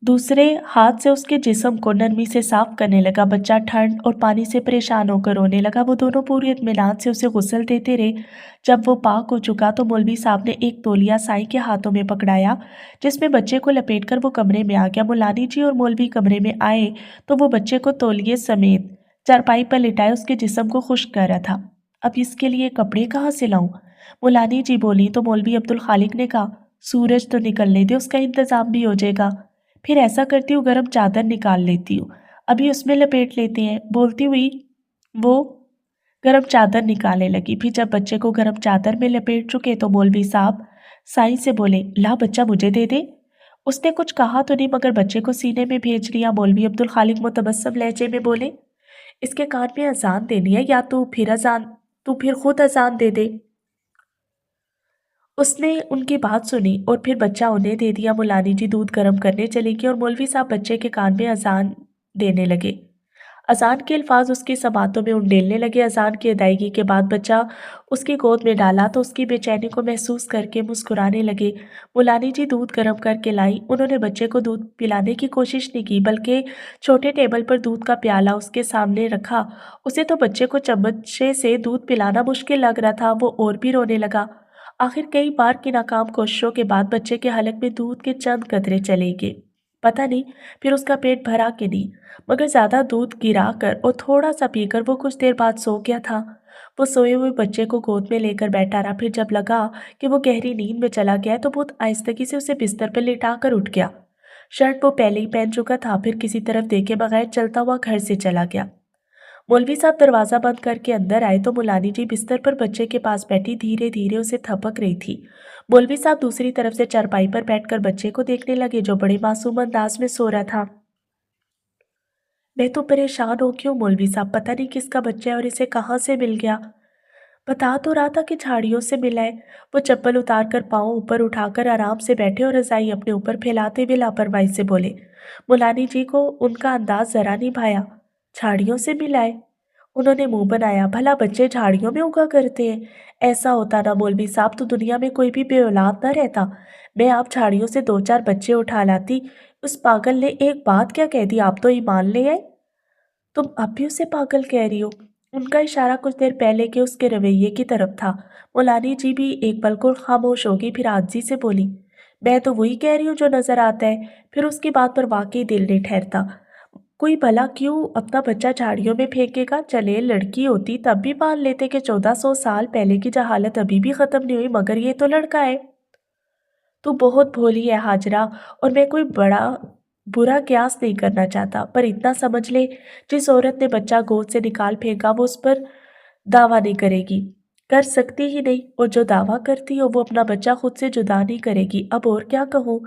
दूसरे हाथ से उसके जिस्म को नरमी से साफ करने लगा। बच्चा ठंड और पानी से परेशान होकर रोने लगा। वो दोनों पूरी इत्मीनान से उसे गुस्ल देते रहे। जब वो पाक हो चुका तो मौलवी साहब ने एक तौलिया साईं के हाथों में पकड़ाया, जिसमें बच्चे को लपेटकर वो कमरे में आ गया। मुलानी जी और मौलवी कमरे में आए तो वो बच्चे को तौलिए समेत चारपाई पर लिटाए उसके जिस्म को खुश्क कर रहा था। अब इसके लिए कपड़े कहाँ से लाऊं? मुलानी जी बोली तो मौलवी अब्दुल खालिक ने कहा, सूरज तो निकलने दे, उसका इंतजाम भी हो जाएगा। फिर ऐसा करती हूँ, गर्म चादर निकाल लेती हूँ, अभी उसमें लपेट लेते हैं। बोलती हुई वो गर्म चादर निकालने लगी। फिर जब बच्चे को गर्म चादर में लपेट चुके तो मौलवी साहब साईं से बोले, ला बच्चा मुझे दे दे। उसने कुछ कहा तो नहीं, मगर बच्चे को सीने में भेज लिया। मौलवी अब्दुल खालिक मुतबस्सम लहजे में बोले, इसके कान में अजान देनी है, या तू फिर खुद अजान दे दे। उसने उनकी बात सुनी और फिर बच्चा उन्हें दे दिया। मुलानी जी दूध गर्म करने चली गई और मौलवी साहब बच्चे के कान में अजान देने लगे। अजान के अल्फाज उसकी समातों में उंडेलने लगे। अजान की अदायगी के बाद बच्चा उसकी गोद में डाला तो उसकी बेचैनी को महसूस करके मुस्कुराने लगे। मुलानी जी दूध गर्म करके लाई। उन्होंने बच्चे को दूध पिलाने की कोशिश नहीं की, बल्कि छोटे टेबल पर दूध का प्याला उसके सामने रखा। उसे तो बच्चे को चम्मचे से दूध पिलाना मुश्किल लग रहा था। वो और भी रोने लगा। आखिर कई बार की नाकाम कोशिशों के बाद बच्चे के हलक में दूध के चंद कतरे चले गए। पता नहीं फिर उसका पेट भरा कि नहीं, मगर ज्यादा दूध गिरा कर और थोड़ा सा पीकर वो कुछ देर बाद सो गया था। वो सोए हुए बच्चे को गोद में लेकर बैठा रहा। फिर जब लगा कि वो गहरी नींद में चला गया तो बहुत आहिस्तगी से उसे बिस्तर पर लेटा कर उठ गया। शर्ट वो पहले ही पहन चुका था। फिर किसी तरफ देखे बगैर चलता हुआ घर से चला गया। मौलवी साहब दरवाजा बंद करके अंदर आए तो मुलानी जी बिस्तर पर बच्चे के पास बैठी धीरे धीरे उसे थपक रही थी। मौलवी साहब दूसरी तरफ से चारपाई पर बैठकर बच्चे को देखने लगे, जो बड़े मासूम अंदाज में सो रहा था। मैं तो परेशान हो गई हूँ मौलवी साहब, पता नहीं किसका बच्चा है और इसे कहाँ से मिल गया। बता तो रहा था कि झाड़ियों से मिला है। वो चप्पल उतार कर पाँव ऊपर उठाकर आराम से बैठे और रजाई अपने ऊपर फैलाते हुए लापरवाही से बोले। मुलानी जी को उनका अंदाज जरा नहीं भाया। झाड़ियों से मिलाए। उन्होंने मुंह बनाया, भला बच्चे झाड़ियों में उगा करते हैं? ऐसा होता ना मौलवी साहब तो दुनिया में कोई भी बेऔलाद ना रहता। मैं आप झाड़ियों से दो चार बच्चे उठा लाती। उस पागल ने एक बात क्या कह दी, आप तो ईमान ले आए। तुम अब भी उसे पागल कह रही हो? उनका इशारा कुछ देर पहले के उसके रवैये की तरफ था। मौलानी जी भी एक पल को खामोश होगी, फिर आजी से बोली, मैं तो वही कह रही हूँ जो नजर आता है। फिर उसकी बात पर वाकई दिल नहीं ठहरता। कोई भला क्यों अपना बच्चा झाड़ियों में फेंकेगा? चले लड़की होती तब भी मान लेते कि 1400 साल पहले की जहालत अभी भी खत्म नहीं हुई, मगर ये तो लड़का है। तू बहुत भोली है हाजरा, और मैं कोई बड़ा बुरा क्यास नहीं करना चाहता, पर इतना समझ ले, जिस औरत ने बच्चा गोद से निकाल फेंका वो उस पर दावा नहीं करेगी, कर सकती ही नहीं, और जो दावा करती हो वो अपना बच्चा खुद से जुदा नहीं करेगी। अब और क्या कहूँ?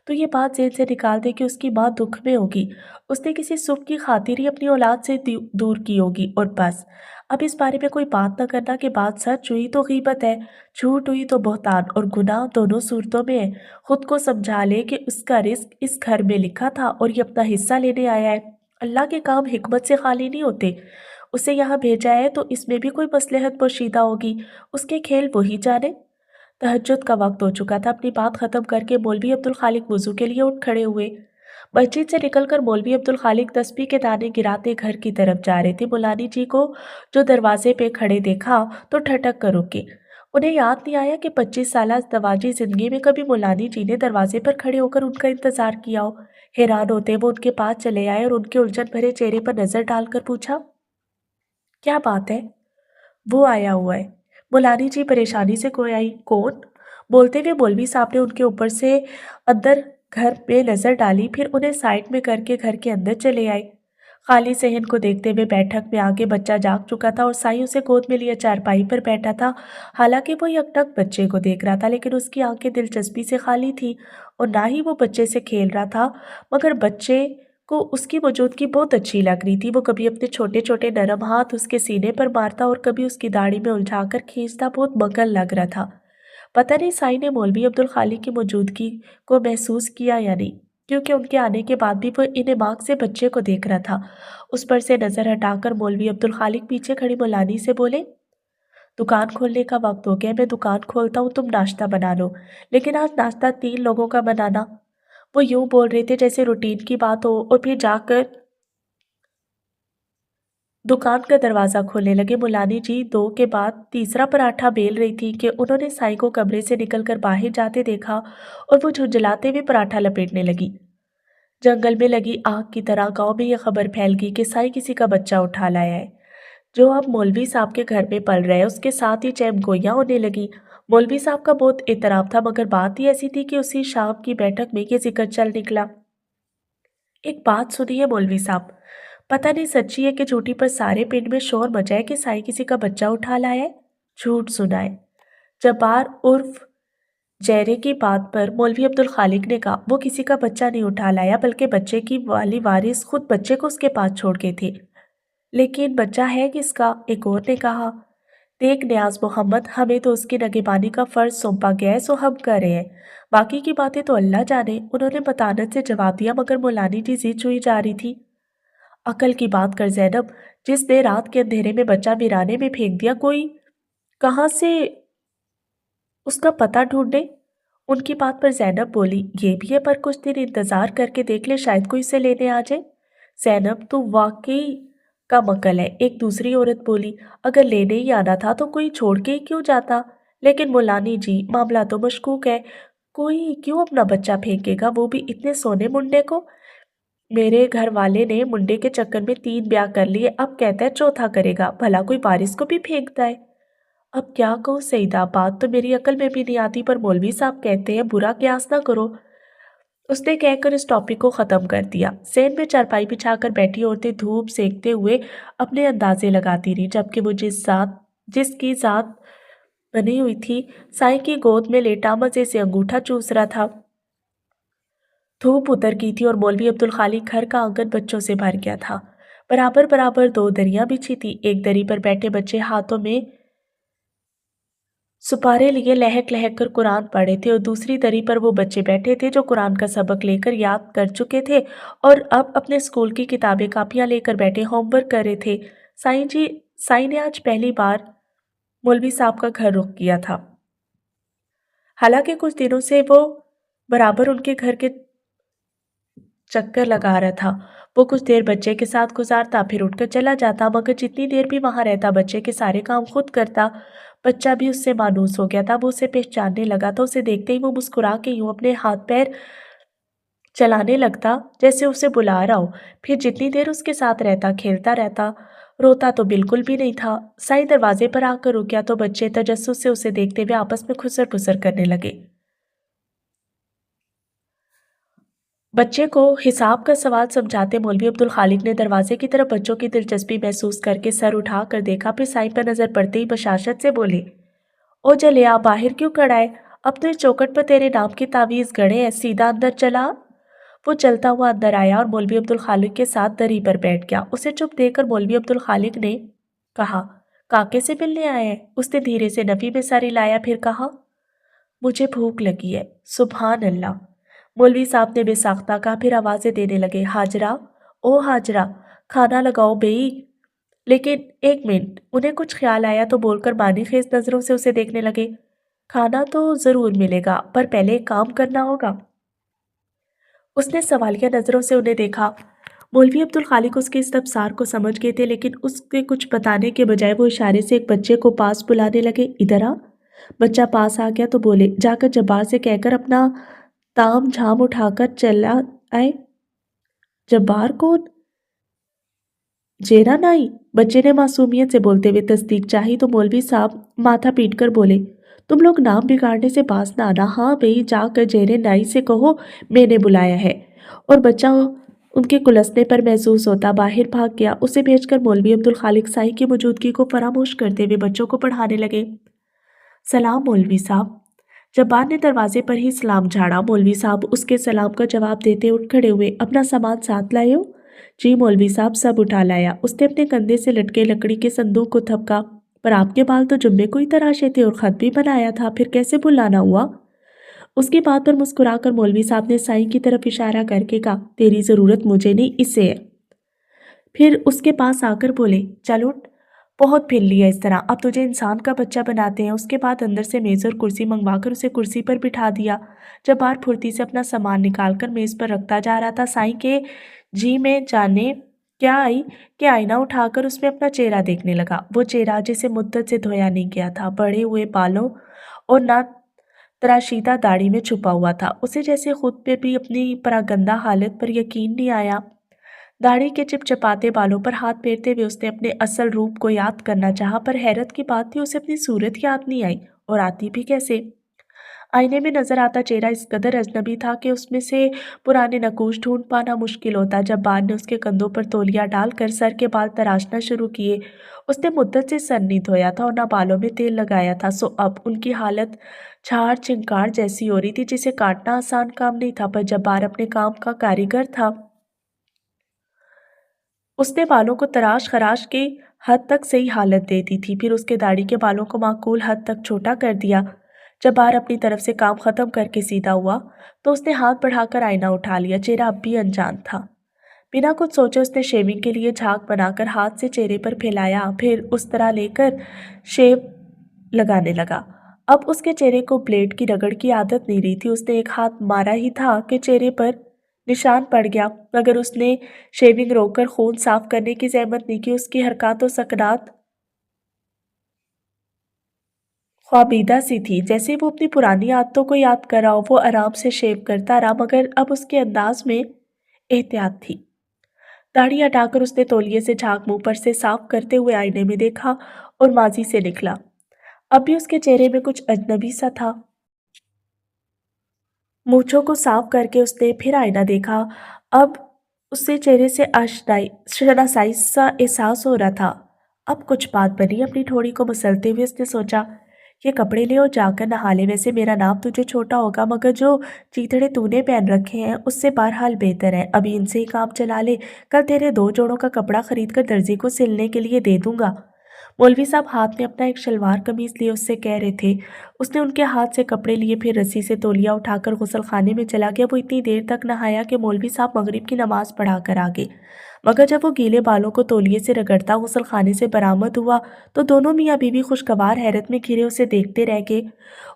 तो ये बात जेल से निकाल दे कि उसकी माँ दुख में होगी, उसने किसी सुख की खातिर ही अपनी औलाद से दूर की होगी, और बस। अब इस बारे में कोई बात न करना कि बात सच हुई तो गीबत है, झूठ हुई तो बहतान, और गुनाह दोनों सूरतों में है। खुद को समझा ले कि उसका रिस्क इस घर में लिखा था और ये अपना हिस्सा लेने आया है। अल्लाह के काम हिकमत से खाली नहीं होते। उसे यहाँ भेजा है तो इसमें भी कोई मसलहत पोशीदा होगी, उसके खेल वही जाने। तहज्जुद का वक्त हो चुका था। अपनी बात खत्म करके मौलवी अब्दुल खालिक वुजू के लिए उठ खड़े हुए। मस्जिद से निकलकर मौलवी अब्दुल खालिक तस्बीह के दाने गिराते घर की तरफ जा रहे थे। मुलानी जी को जो दरवाजे पे खड़े देखा तो ठटक कर रुके। उन्हें याद नहीं आया कि 25 साल दवाजी जिंदगी में कभी मुलानी जी ने दरवाजे पर खड़े होकर उनका इंतजार किया हो। हैरान होते वो उनके पास चले आए और उनके उलझन भरे चेहरे पर नजर डालकर पूछा, क्या बात है? वो आया हुआ है। मुलानी जी परेशानी से कोई आई, कौन? बोलते हुए मौलवी साहब ने उनके ऊपर से अंदर घर में नजर डाली, फिर उन्हें साइड में करके घर के अंदर चले आए। खाली सहन को देखते हुए बैठक में आगे बच्चा जाग चुका था और साई उसे गोद में लिए चारपाई पर बैठा था। हालांकि वो यकटक बच्चे को देख रहा था, लेकिन उसकी आंखें दिलचस्पी से खाली थी और ना ही वो बच्चे से खेल रहा था, मगर बच्चे को उसकी मौजूदगी बहुत अच्छी लग रही थी। वो कभी अपने छोटे छोटे नरम हाथ उसके सीने पर मारता और कभी उसकी दाढ़ी में उलझाकर खींचता, बहुत मगन लग रहा था। पता नहीं साई ने मौलवी अब्दुल खालिक की मौजूदगी को महसूस किया या नहीं, क्योंकि उनके आने के बाद भी वो इन्हें मार्ग से बच्चे को देख रहा था। उस पर से नजर हटाकर मौलवी अब्दुल खालिक पीछे खड़ी मौलानी से बोले, दुकान खोलने का वक्त हो गया, मैं दुकान खोलता हूँ, तुम नाश्ता बना लो। लेकिन आज नाश्ता 3 लोगों का बनाना। वो यूं बोल रहे थे जैसे रूटीन की बात हो, और फिर जाकर दुकान का दरवाजा खोलने लगे। मुलानी जी 2 के बाद तीसरा पराठा बेल रही थी कि उन्होंने साई को कमरे से निकलकर बाहर जाते देखा और वो झुंझलाते हुए पराठा लपेटने लगी। जंगल में लगी आग की तरह गांव में यह खबर फैल गई कि साई किसी का बच्चा उठा लाया है, जो अब मौलवी साहब के घर में पल रहा है। उसके साथ ही चैम गोइयां होने लगी। मौलवी साहब का बहुत एहतराम था, मगर बात ही ऐसी थी कि उसी शाम की बैठक में ये जिक्र चल निकला। एक बात सुनिए मौलवी साहब, पता नहीं सच्ची है कि झूठी, पर सारे पिंड में शोर मचा है कि साई किसी का बच्चा उठा लाया है। झूठ सुना है। जब्बार उर्फ जहरे की बात पर मौलवी अब्दुल खालिक ने कहा, वो किसी का बच्चा नहीं उठा लाया, बल्कि बच्चे की वाली वारिस खुद बच्चे को उसके पास छोड़ गए थे। लेकिन बच्चा है किसका? एक और ने कहा, देख नियाज मोहम्मद, हमें तो उसकी नगेबानी का फर्ज सौंपा गया है, सो हम कर रहे हैं, बाकी की बातें तो अल्लाह जाने, उन्होंने मतानत से जवाब दिया। मगर मौलानी जी जिद हुई जा रही थी। अकल की बात कर ज़ैनब, जिसने रात के अंधेरे में बच्चा वीराने में फेंक दिया, कोई कहाँ से उसका पता ढूंढे? उनकी बात पर ज़ैनब बोली, ये भी है, पर कुछ दिन इंतजार करके देख ले, शायद कोई इसे लेने आ जाए। ज़ैनब तो वाकई का मक्कल है, एक दूसरी औरत बोली, अगर लेने ही आना था तो कोई छोड़ के ही क्यों जाता? लेकिन मुलानी जी, मामला तो मशकूक है, कोई क्यों अपना बच्चा फेंकेगा, वो भी इतने सोने मुंडे को? मेरे घर वाले ने मुंडे के चक्कर में 3 ब्याह कर लिए, अब कहता है चौथा करेगा, भला कोई वारिस को भी फेंकता है? अब क्या कहूँ सईदा, बात तो मेरी अकल में भी नहीं आती, पर मौलवी साहब कहते हैं बुरा क्यास ना करो। उसने कहकर इस टॉपिक को खत्म कर दिया। सेन में चारपाई बिछाकर बैठी औरतें धूप सेकते हुए अपने अंदाजे लगाती रही, जबकि वो जिसकी जात बनी हुई थी, साई की गोद में लेटा मजे से अंगूठा चूस रहा था। धूप उतर गई थी और मौलवी अब्दुल खालिक घर का आंगन बच्चों से भर गया था। बराबर बराबर 2 दरियां बिछी थी। एक दरी पर बैठे बच्चे हाथों में سپارے لیے لہک لہک کر قرآن پڑھے تھے اور دوسری دری پر وہ بچے بیٹھے تھے جو قرآن کا سبق لے کر یاد کر چکے تھے اور اب اپنے اسکول کی کتابیں کاپیاں لے کر بیٹھے ہوم ورک کر رہے تھے۔ سائیں نے آج پہلی بار مولوی صاحب کا گھر رخ کیا تھا، حالانکہ کچھ دنوں سے وہ برابر ان کے گھر کے چکر لگا رہا تھا۔ وہ کچھ دیر بچے کے ساتھ گزارتا، پھر اٹھ کر چلا جاتا، مگر جتنی دیر بھی وہاں رہتا بچے کے سارے کام خود کرتا۔ بچہ بھی اس سے مانوس ہو گیا تھا، وہ اسے پہچاننے لگا تھا، اسے دیکھتے ہی وہ مسکرا کے یوں اپنے ہاتھ پیر چلانے لگتا جیسے اسے بلا رہا ہو، پھر جتنی دیر اس کے ساتھ رہتا کھیلتا رہتا، روتا تو بالکل بھی نہیں تھا۔ سائیں دروازے پر آ کر رکیا تو بچے تجسس سے اسے دیکھتے ہوئے آپس میں خسر پسر کرنے لگے۔ بچے کو حساب کا سوال سمجھاتے مولوی عبدالخالق نے دروازے کی طرف بچوں کی دلچسپی محسوس کر کے سر اٹھا کر دیکھا، پھر سائیں پر نظر پڑتے ہی بشاشت سے بولے، او جلیا باہر کیوں کھڑا ہے؟ اب تو اس چوکٹ پر تیرے نام کی تعویذ گڑے ہیں، سیدھا اندر چلا۔ وہ چلتا ہوا اندر آیا اور مولوی عبدالخالق کے ساتھ دری پر بیٹھ گیا۔ اسے چپ دیکھ کر مولوی عبدالخالق نے کہا، کاکے سے ملنے آئے ہیں؟ اس نے دھیرے سے نفی میں سر ہلایا، پھر کہا، مجھے بھوک لگی ہے۔ سبحان اللہ! مولوی صاحب نے بے ساختہ کہا، پھر آوازیں دینے لگے، ہاجرہ، او ہاجرہ، کھانا لگاؤ بئی۔ لیکن ایک منٹ، انہیں کچھ خیال آیا تو بول کر معنی خیز نظروں سے اسے دیکھنے لگے، کھانا تو ضرور ملے گا، پر پہلے ایک کام کرنا ہوگا۔ اس نے سوالیہ نظروں سے انہیں دیکھا۔ مولوی عبدالخالق اس کے استفسار کو سمجھ گئے تھے، لیکن اس کے کچھ بتانے کے بجائے وہ اشارے سے ایک بچے کو پاس بلانے لگے، ادھر آ۔ بچہ پاس آ گیا تو بولے، جا کر جبار سے کہہ کر اپنا تام جھام اٹھا کر چلا آئے۔ جبار کون؟ جیرا نائی؟ بچے نے معصومیت سے بولتے ہوئے تصدیق چاہی تو مولوی صاحب ماتھا پیٹ کر بولے، تم لوگ نام بگاڑنے سے باز نہ آنا، ہاں بھئی جا کر جیرے نائی سے کہو میں نے بلایا ہے۔ اور بچہ ان کے کلسنے پر محسوس ہوتا باہر بھاگ گیا۔ اسے بھیج کر مولوی عبدالخالق سائیں کی موجودگی کو فراموش کرتے ہوئے بچوں کو پڑھانے لگے۔ سلام مولوی صاحب۔ جبار نے دروازے پر ہی سلام جھاڑا۔ مولوی صاحب اس کے سلام کا جواب دیتے اٹھ کھڑے ہوئے، اپنا سامان ساتھ لائے ہو؟ جی مولوی صاحب، سب اٹھا لایا۔ اس نے اپنے کندھے سے لٹکے لکڑی کے صندوق کو تھپکا، پر آپ کے بال تو جمعے کو ہی تراشے تھے اور خط بھی بنایا تھا، پھر کیسے بلانا ہوا؟ اس کی بات پر مسکرا کر مولوی صاحب نے سائیں کی طرف اشارہ کر کے کہا، تیری ضرورت مجھے نہیں اسے ہے۔ پھر اس کے پاس آ کر بولے، چل اٹھ، بہت پھر لیا اس طرح، اب تجھے انسان کا بچہ بناتے ہیں۔ اس کے بعد اندر سے میز اور کرسی منگوا کر اسے کرسی پر بٹھا دیا۔ جبار پھرتی سے اپنا سامان نکال کر میز پر رکھتا جا رہا تھا۔ سائیں کے جی میں جانے کیا آئی کہ آئینہ اٹھا کر اس میں اپنا چہرہ دیکھنے لگا۔ وہ چہرہ جسے مدت سے دھویا نہیں گیا تھا، بڑھے ہوئے بالوں اور نہ تراشیدہ داڑھی میں چھپا ہوا تھا۔ اسے جیسے خود پہ بھی اپنی پراگندہ حالت پر یقین نہیں آیا۔ داڑھی کے چپچپاتے بالوں پر ہاتھ پھیرتے ہوئے اس نے اپنے اصل روپ کو یاد کرنا چاہا، پر حیرت کی بات تھی اسے اپنی صورت یاد نہیں آئی، اور آتی بھی کیسے؟ آئینے میں نظر آتا چہرہ اس قدر اجنبی تھا کہ اس میں سے پرانے نقوش ڈھونڈ پانا مشکل ہوتا۔ جب بار نے اس کے کندھوں پر تولیہ ڈال کر سر کے بال تراشنا شروع کیے، اس نے مدت سے سر نہیں دھویا تھا اور نہ بالوں میں تیل لگایا تھا، سو اب ان کی حالت چھاڑ چنکار جیسی ہو رہی تھی، جسے کاٹنا آسان کام نہیں تھا، پر جب بار اپنے کام کا کاریگر تھا۔ اس نے بالوں کو تراش خراش کی حد تک صحیح حالت دے دی تھی، پھر اس کے داڑھی کے بالوں کو معقول حد تک چھوٹا کر دیا۔ جب بار اپنی طرف سے کام ختم کر کے سیدھا ہوا تو اس نے ہاتھ بڑھا کر آئینہ اٹھا لیا۔ چہرہ اب بھی انجان تھا۔ بنا کچھ سوچے اس نے شیونگ کے لیے جھاگ بنا کر ہاتھ سے چہرے پر پھیلایا، پھر اس طرح لے کر شیو لگانے لگا۔ اب اس کے چہرے کو بلیڈ کی رگڑ کی عادت نہیں رہی تھی۔ اس نے ایک ہاتھ مارا ہی تھا کہ چہرے پر نشان پڑ گیا، مگر اس نے شیونگ روک کر خون صاف کرنے کی زحمت نہیں کی۔ اس کی حرکات و سکنات خوابیدہ سی تھی، جیسے وہ اپنی پرانی عادتوں کو یاد کر رہا ہو۔ وہ آرام سے شیو کرتا رہا، مگر اب اس کے انداز میں احتیاط تھی۔ داڑھی ہٹا کر اس نے تولیے سے جھاگ منہ پر سے صاف کرتے ہوئے آئینے میں دیکھا اور ماضی سے نکلا۔ اب بھی اس کے چہرے میں کچھ اجنبی سا تھا۔ مونچھوں کو صاف کر کے اس نے پھر آئینہ دیکھا۔ اب اس سے چہرے سے شناسائی سا احساس ہو رہا تھا۔ اب کچھ بات بنی۔ اپنی ٹھوڑی کو مسلتے ہوئے اس نے سوچا، یہ کپڑے لے اور جا کر نہا لے۔ ویسے میرا نام تجھے چھوٹا ہوگا، مگر جو چیتڑے تو نے پہن رکھے ہیں اس سے بہرحال بہتر ہے۔ ابھی ان سے ہی کام چلا لے، کل تیرے 2 جوڑوں کا کپڑا خرید کر درزی کو سلنے کے لیے دے دوں گا۔ मौलवी साहब हाथ में अपना एक शलवार कमीज लिए उससे कह रहे थे। उसने उनके हाथ से कपड़े लिए, फिर रस्सी से तौलिया उठाकर गुसल खाने में चला गया। वो इतनी देर तक नहाया कि मौलवी साहब मगरिब की नमाज पढ़ा कर आ गए। मगर जब वो गीले बालों को तौलिए से रगड़ता गुसल खाने से बरामद हुआ तो दोनों मियाँ बीवी खुशगवार हैरत में घिरे उसे देखते रह गए।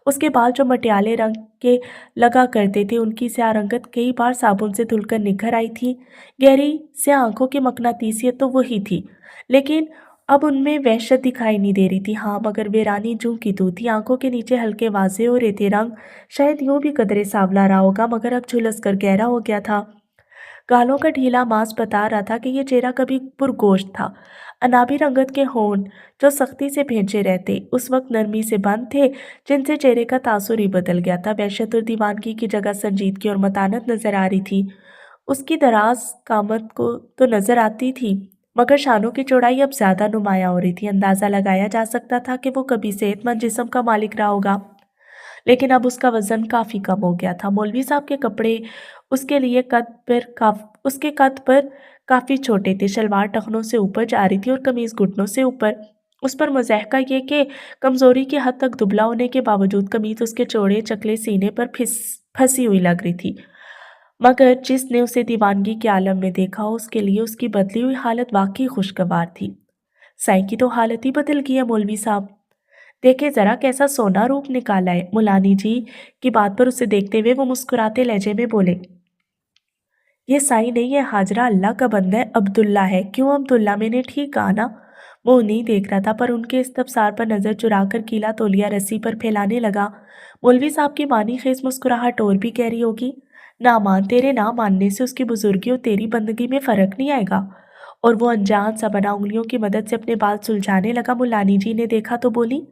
उसके बाल जो मटियाले रंग के लगा करते थे, उनकी स्याह रंगत कई बार साबुन से धुलकर निखर आई थी। गहरी स्याह आंखों की मकनातीसियत तो वही थी, लेकिन अब उनमें वहशत दिखाई नहीं दे रही थी। हाँ, मगर वे रानी जूं की तू थी। आंखों के नीचे हल्के वाजे हो रहे थे रंग, शायद यूं भी कदरे सांवला रहा होगा, मगर अब झुलस कर गहरा हो गया था। गालों का ढीला मांस बता रहा था कि ये चेहरा कभी पुरगोश्त था। अनाबी रंगत के होंठ जो सख्ती से भेजे रहते उस वक्त नरमी से बंद थे, जिनसे चेहरे का तासुर ही बदल गया था। वहशत और दीवानगी की जगह संजीदगी और मतानत नजर आ रही थी। उसकी दराज कामत को तो नजर आती थी, मगर शानों की चौड़ाई अब ज्यादा नुमाया हो रही थी। अंदाजा लगाया जा सकता था कि वो कभी सेहतमंद जिस्म का मालिक रहा होगा, लेकिन अब उसका वजन काफी कम हो गया था। मौलवी साहब के कपड़े उसके कद पर काफी छोटे थे। शलवार टखनों से ऊपर जा रही थी और कमीज घुटनों से ऊपर। उस पर मुज़हका ये कि कमजोरी की हद तक दुबला होने के बावजूद कमीज उसके चौड़े चकले सीने पर फंसी हुई लग रही थी। मगर जिसने उसे दीवानगी के आलम में देखा हो, उसके लिए उसकी बदली हुई हालत वाकई खुशगवार थी। साई की तो हालत ही बदल गई है मौलवी साहब, देखे जरा कैसा सोना रूप निकाला है। मुलानी जी की बात पर उसे देखते हुए वो मुस्कुराते लहजे में बोले, ये साई नहीं है हाजरा, अल्लाह का बंदा है, अब्दुल्ला है। क्यों अब्दुल्ला, मैंने ठीक कहा ना? वो नहीं देख रहा था, पर उनके इस्तफसार पर नजर चुराकर कीला तौलिया रस्सी पर फैलाने लगा। मौलवी साहब की मानी खेज मुस्कुराहट और भी कह रही होगी, ना मान, तेरे ना मानने से उसकी बुजुर्गी और तेरी बंदगी में फर्क नहीं आएगा। और वो अनजान सा बना उंगलियों की मदद से अपने बाल सुलझाने लगा। मुलानी जी ने देखा तो बोली,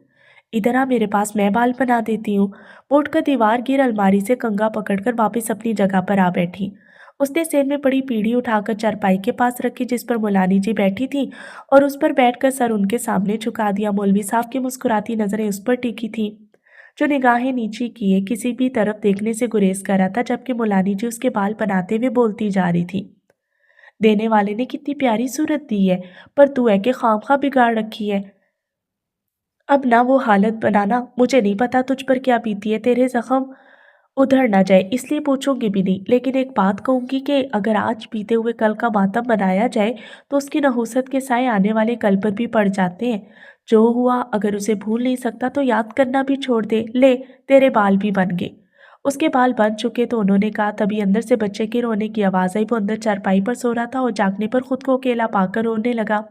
इधर आ मेरे पास, मैं बाल बना देती हूँ। वो उठकर दीवार गिर अलमारी से कंघा पकड़कर वापस अपनी जगह पर आ बैठी। उसने सेन में पड़ी पीढ़ी उठाकर चारपाई के पास रखी जिस पर मुलानी जी बैठी थी, और उस पर बैठकर सर उनके सामने झुका दिया। मौलवी साहब की मुस्कुराती नजरें उस पर टिकी थी, जो निगाहें नीची किए किसी भी तरफ देखने से गुरेज कर रहा था, जबकि मुलानी जी उसके बाल बनाते हुए बोलती जा रही थी, देने वाले ने कितनी प्यारी सूरत दी है, पर तू है कि खामखा बिगाड़ रखी है। अब ना वो हालत बनाना, मुझे नहीं पता तुझ पर क्या बीती है, तेरे जख्म उधर ना जाए इसलिए पूछूंगी भी नहीं, लेकिन एक बात कहूंगी कि अगर आज बीते हुए कल का मातम मनाया जाए तो उसकी नहुसत के साए आने वाले कल पर भी पड़ जाते हैं। जो हुआ अगर उसे भूल नहीं सकता तो याद करना भी छोड़ दे। ले, तेरे बाल भी बन गए। उसके बाल बन चुके तो उन्होंने कहा। तभी अंदर से बच्चे के रोने की आवाज आई। वो अंदर चारपाई पर सो रहा था और जागने पर खुद को अकेला पाकर रोने लगा।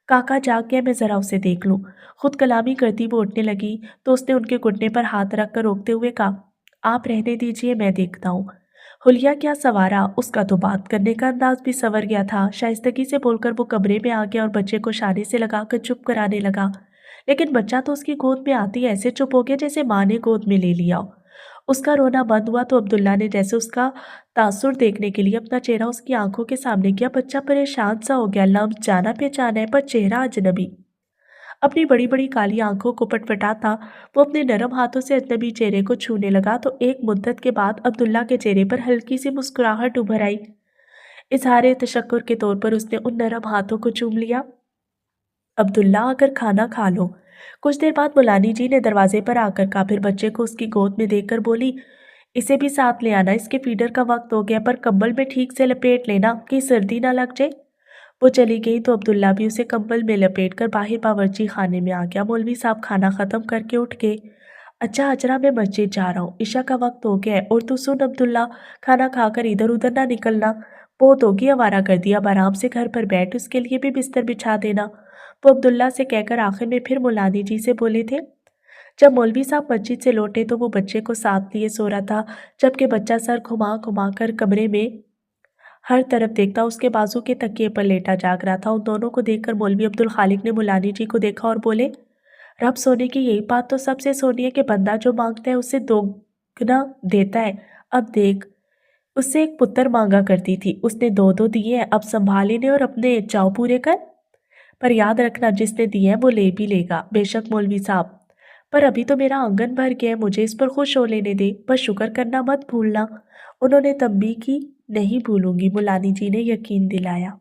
काका जाग गया, मैं जरा उसे देख लूं। खुद कलामी करती वो उठने लगी तो उसने उनके घुटने पर हाथ रखकर रोकते हुए कहा, आप रहने दीजिए, मैं देखता हूँ। हुलिया क्या सवारा, उसका तो बात करने का अंदाज भी संवर गया था। शाइस्तगी से बोलकर वो कमरे में आ गया और बच्चे को शाने से लगाकर चुप कराने लगा, लेकिन बच्चा तो उसकी गोद में आते ही ऐसे चुप हो गया जैसे माँ ने गोद में ले लिया हो। उसका रोना बंद हुआ तो अब्दुल्ला ने जैसे उसका तासुर देखने के लिए अपना चेहरा उसकी आंखों के सामने किया। बच्चा परेशान सा हो गया, लम्ब जाना पहचाना है पर चेहरा अजनबी। अपनी बड़ी बड़ी काली आंखों को पटपटाता वो अपने नरम हाथों से अजनबी चेहरे को छूने लगा तो एक मुद्दत के बाद अब्दुल्ला के चेहरे पर हल्की सी मुस्कुराहट उभर आई। इजहार तशक्कुर के तौर पर उसने उन नरम हाथों को चूम लिया। अब्दुल्ला, अगर खाना खा लो। कुछ देर बाद मुलानी जी ने दरवाजे पर आकर कहा, फिर बच्चे को उसकी गोद में देखकर बोली, इसे भी साथ ले आना, इसके फीडर का वक्त हो गया, पर कंबल में ठीक से लपेट लेना कि सर्दी ना लग जाए। वो चली गई तो अब्दुल्ला भी उसे कंबल में लपेटकर बाहर बावर्ची खाने में आ गया। मौलवी साहब खाना खत्म करके उठ गए। अच्छा अजरा, मैं मस्जिद जा रहा हूँ, इशा का वक्त हो गया है। और तू सुन अब्दुल्ला, खाना खाकर इधर उधर ना निकलना, बहुत होगी आवारा कर दिया। अब आराम से घर पर बैठ, उसके लिए भी बिस्तर बिछा देना। वो अब्दुल्ला से कहकर आखिर में फिर मुलानी जी से बोले थे। जब मौलवी साहब मस्जिद से लौटे तो वो बच्चे को साथ लिए सो रहा था, जबकि बच्चा सर घुमा घुमा कर कमरे में हर तरफ देखता उसके बाजू के तकिए पर लेटा जाग रहा था। उन दोनों को देखकर मौलवी अब्दुल खालिक ने मुलानी जी को देखा और बोले, रब सोने की यही बात तो सबसे सोनी है कि बंदा जो मांगता है उससे दोगुना देता है। अब देख, उससे एक पुत्र मांगा करती थी, उसने दो दो दिए हैं, अब संभाल इन्हें और अपने चाव पूरे कर। पर याद रखना, जिसने दिए हैं वो ले भी लेगा। बेशक मौलवी साहब, पर अभी तो मेरा आंगन भर गया है, मुझे इस पर खुश हो लेने दे, बस शुक्र करना मत भूलना। उन्होंने तंबी की, नहीं भूलूंगी, मुलानी जी ने यकीन दिलाया।